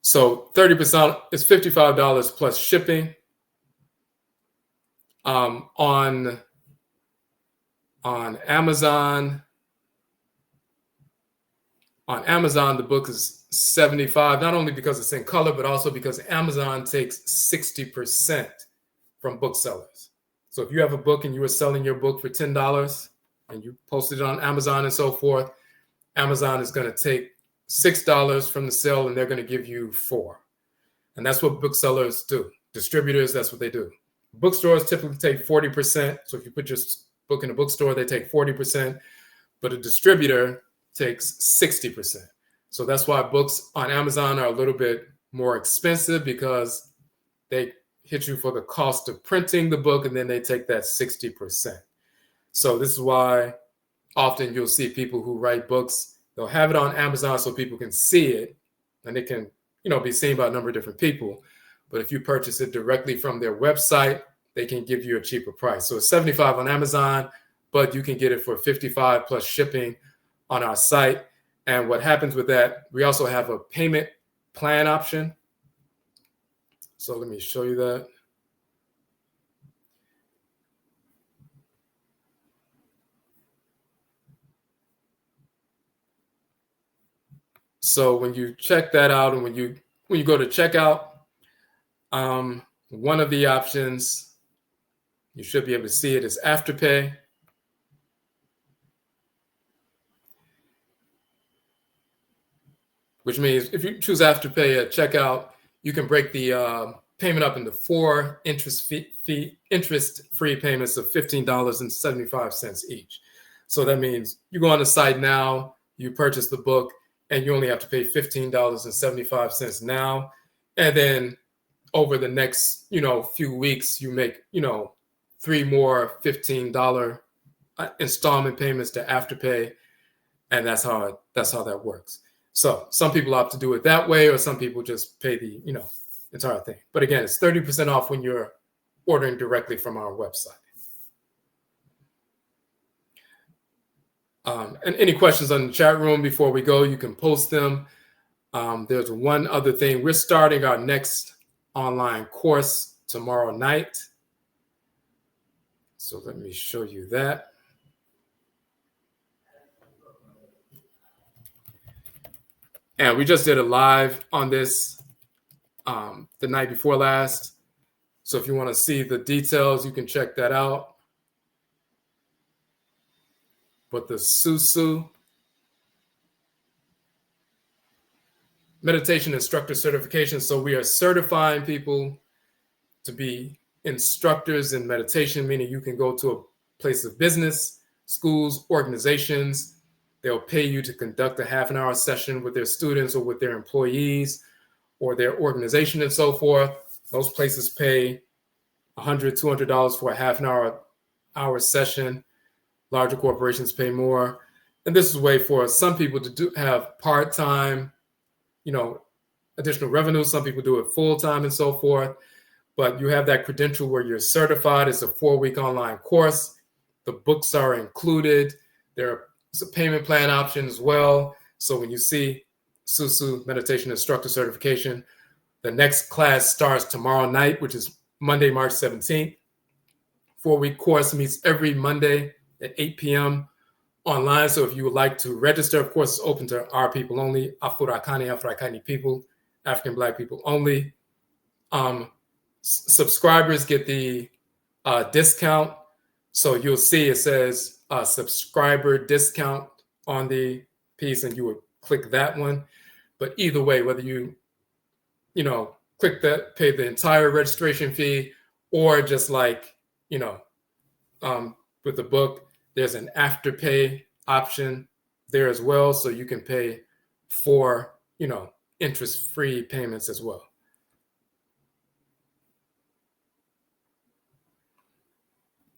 So 30% is $55 plus shipping. On Amazon. On Amazon, the book is $75, not only because it's in color, but also because Amazon takes 60% from booksellers. So if you have a book and you were selling your book for $10 and you posted it on Amazon and so forth, Amazon is going to take $6 from the sale and they're going to give you $4. And that's what booksellers do. Distributors, that's what they do. Bookstores typically take 40%. So if you put your book in a bookstore, they take 40%, but a distributor takes 60%. So that's why books on Amazon are a little bit more expensive, because they hit you for the cost of printing the book and then they take that 60%. So this is why often you'll see people who write books, they'll have it on Amazon so people can see it and it can, be seen by a number of different people. But if you purchase it directly from their website, they can give you a cheaper price. So it's $75 on Amazon, but you can get it for $55 plus shipping on our site. And what happens with that, we also have a payment plan option. So let me show you that. So when you check that out, and when you go to checkout, one of the options, you should be able to see it, is Afterpay. Which means if you choose Afterpay at checkout, you can break the payment up into 4 interest-free payments of $15.75 each. So that means you go on the site now, you purchase the book, and you only have to pay $15.75 now. And then over the next, few weeks, you make, 3 more $15 installment payments to Afterpay. And that's how that works. So some people opt to do it that way, or some people just pay the, entire thing. But again, it's 30% off when you're ordering directly from our website. And any questions on the chat room before we go, you can post them. There's one other thing. We're starting our next online course tomorrow night. So let me show you that. And we just did a live on this the night before last. So if you want to see the details, you can check that out. but the SUSU, meditation instructor certification. So we are certifying people to be instructors in meditation, meaning you can go to a place of business, schools, organizations. They'll pay you to conduct a half-an-hour session with their students or with their employees or their organization and so forth. Those places pay $100, $200 for a half-an-hour session. Larger corporations pay more. And this is a way for some people to have part-time, additional revenue. Some people do it full-time and so forth. But you have that credential where you're certified. It's a 4-week online course. The books are included. There's a payment plan option as well. So when you see SUSU Meditation Instructor Certification, the next class starts tomorrow night, which is Monday, March 17th. 4-week course meets every Monday at 8 p.m. online. So if you would like to register, of course, it's open to our people only, Afurakani, Afuraitkaitnit people, African Black people only. Subscribers get the discount. So you'll see it says subscriber discount on the piece, and you would click that one. But either way, whether you click that, pay the entire registration fee, or just like, with the book, there's an afterpay option there as well. So you can pay for, interest-free payments as well.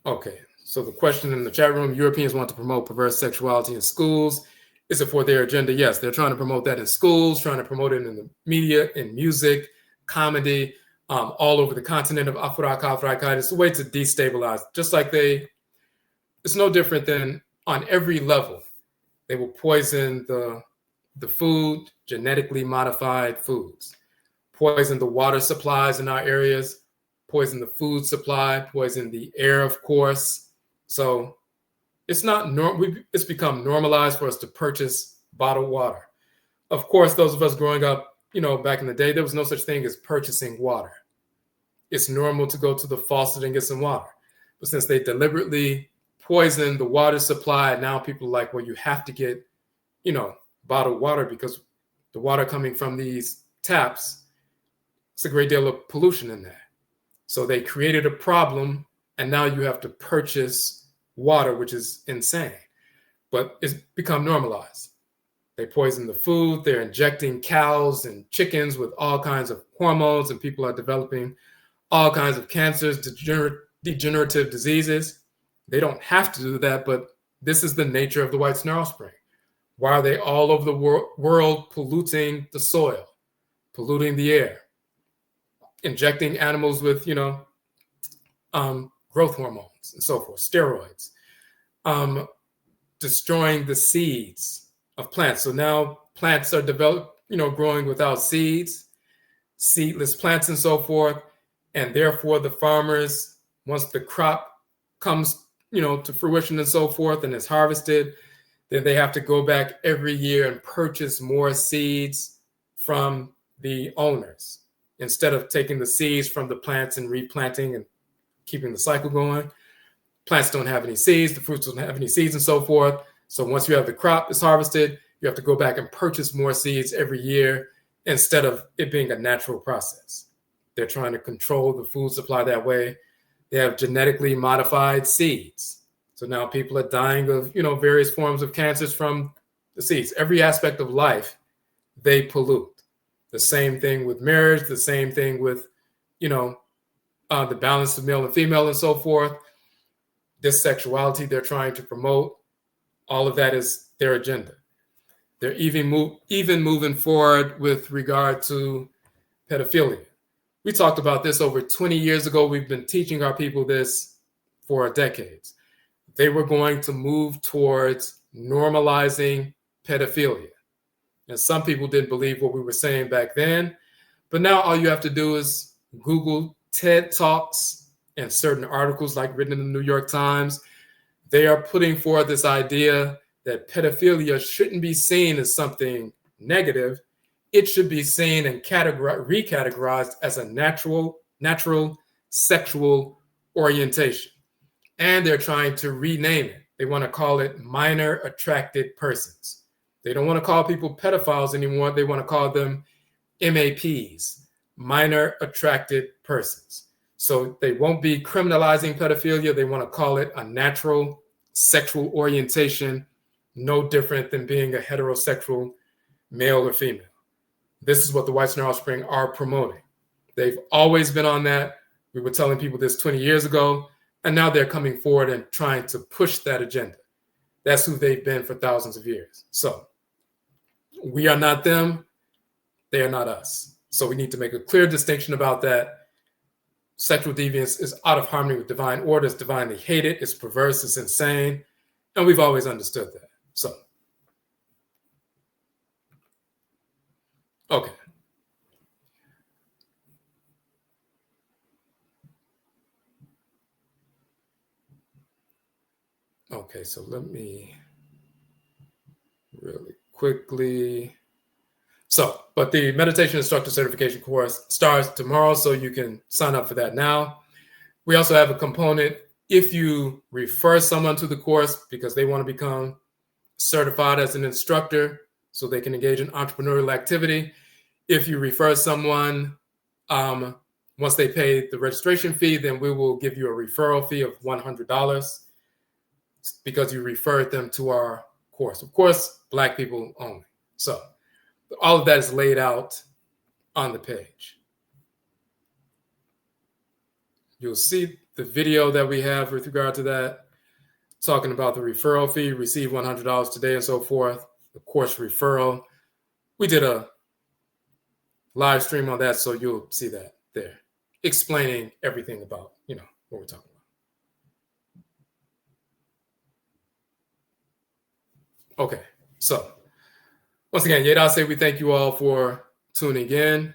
Okay, so the question in the chat room, Europeans want to promote perverse sexuality in schools. Is it for their agenda? Yes, they're trying to promote that in schools, trying to promote it in the media, in music, comedy, all over the continent of Afuraitkaitnit. It's a way to destabilize, just like it's no different than on every level. They will poison the food, genetically modified foods, poison the water supplies in our areas, poison the food supply, poison the air, of course. So it's it's become normalized for us to purchase bottled water. Of course, those of us growing up, back in the day, there was no such thing as purchasing water. It's normal to go to the faucet and get some water. But since they deliberately poison the water supply, now people are like, well, you have to get, bottled water because the water coming from these taps, it's a great deal of pollution in there. So they created a problem, and now you have to purchase water, which is insane. But it's become normalized. They poison the food. They're injecting cows and chickens with all kinds of hormones, and people are developing all kinds of cancers, degenerative diseases. They don't have to do that, but this is the nature of the white snarl spring. Why are they all over the world polluting the soil, polluting the air, injecting animals with, growth hormones and so forth, steroids, destroying the seeds of plants. So now plants are growing without seeds, seedless plants and so forth. And therefore the farmers, once the crop comes, to fruition and so forth and is harvested, then they have to go back every year and purchase more seeds from the owners instead of taking the seeds from the plants and replanting and keeping the cycle going. Plants don't have any seeds, the fruits don't have any seeds and so forth. So once you have the crop is harvested, you have to go back and purchase more seeds every year instead of it being a natural process. They're trying to control the food supply that way. They have genetically modified seeds. So now people are dying of, various forms of cancers from the seeds. Every aspect of life, they pollute. The same thing with marriage, the same thing with, the balance of male and female and so forth. Dissexuality they're trying to promote. All of that is their agenda. They're even moving forward with regard to pedophilia. We talked about this over 20 years ago. We've been teaching our people this for decades. They were going to move towards normalizing pedophilia. And some people didn't believe what we were saying back then. But now all you have to do is Google TED Talks and certain articles like written in the New York Times. They are putting forth this idea that pedophilia shouldn't be seen as something negative. It should be seen and recategorized as a natural sexual orientation. And they're trying to rename it. They want to call it minor attracted persons. They don't want to call people pedophiles anymore. They want to call them MAPs, minor attracted persons. So they won't be criminalizing pedophilia. They want to call it a natural sexual orientation, no different than being a heterosexual male or female. This is what the Whites and Their Offspring are promoting. They've always been on that. We were telling people this 20 years ago, and now they're coming forward and trying to push that agenda. That's who they've been for thousands of years. So we are not them. They are not us. So we need to make a clear distinction about that. Sexual deviance is out of harmony with divine order. It's divinely hated. It's perverse. It's insane. And we've always understood that. So, okay. Okay, so let me really quickly. So, but the meditation instructor certification course starts tomorrow, so you can sign up for that now. We also have a component if you refer someone to the course because they want to become certified as an instructor so they can engage in entrepreneurial activity. If you refer someone, once they pay the registration fee, then we will give you a referral fee of $100 because you referred them to our course. Of course, Black people only. So all of that is laid out on the page. You'll see the video that we have with regard to that, talking about the referral fee, receive $100 today and so forth, the course referral. We did a live stream on that, so you'll see that there, explaining everything about, what we're talking about. Okay, so once again, Yedase, we thank you all for tuning in,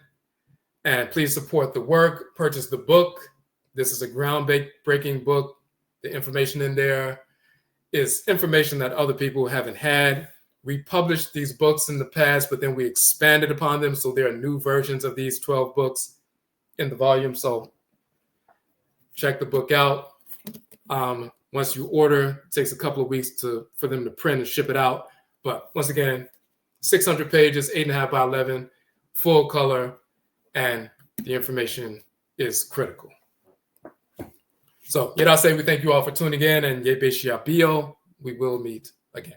and please support the work, purchase the book. This is a groundbreaking book. The information in there is information that other people haven't had. We published these books in the past, but then we expanded upon them, so there are new versions of these 12 books in the volume, so check the book out. Once you order, it takes a couple of weeks for them to print and ship it out. But once again, 600 pages, 8.5 by 11, full color, and the information is critical. So, Yedase, we thank you all for tuning in, and Yebeshiabio, we will meet again.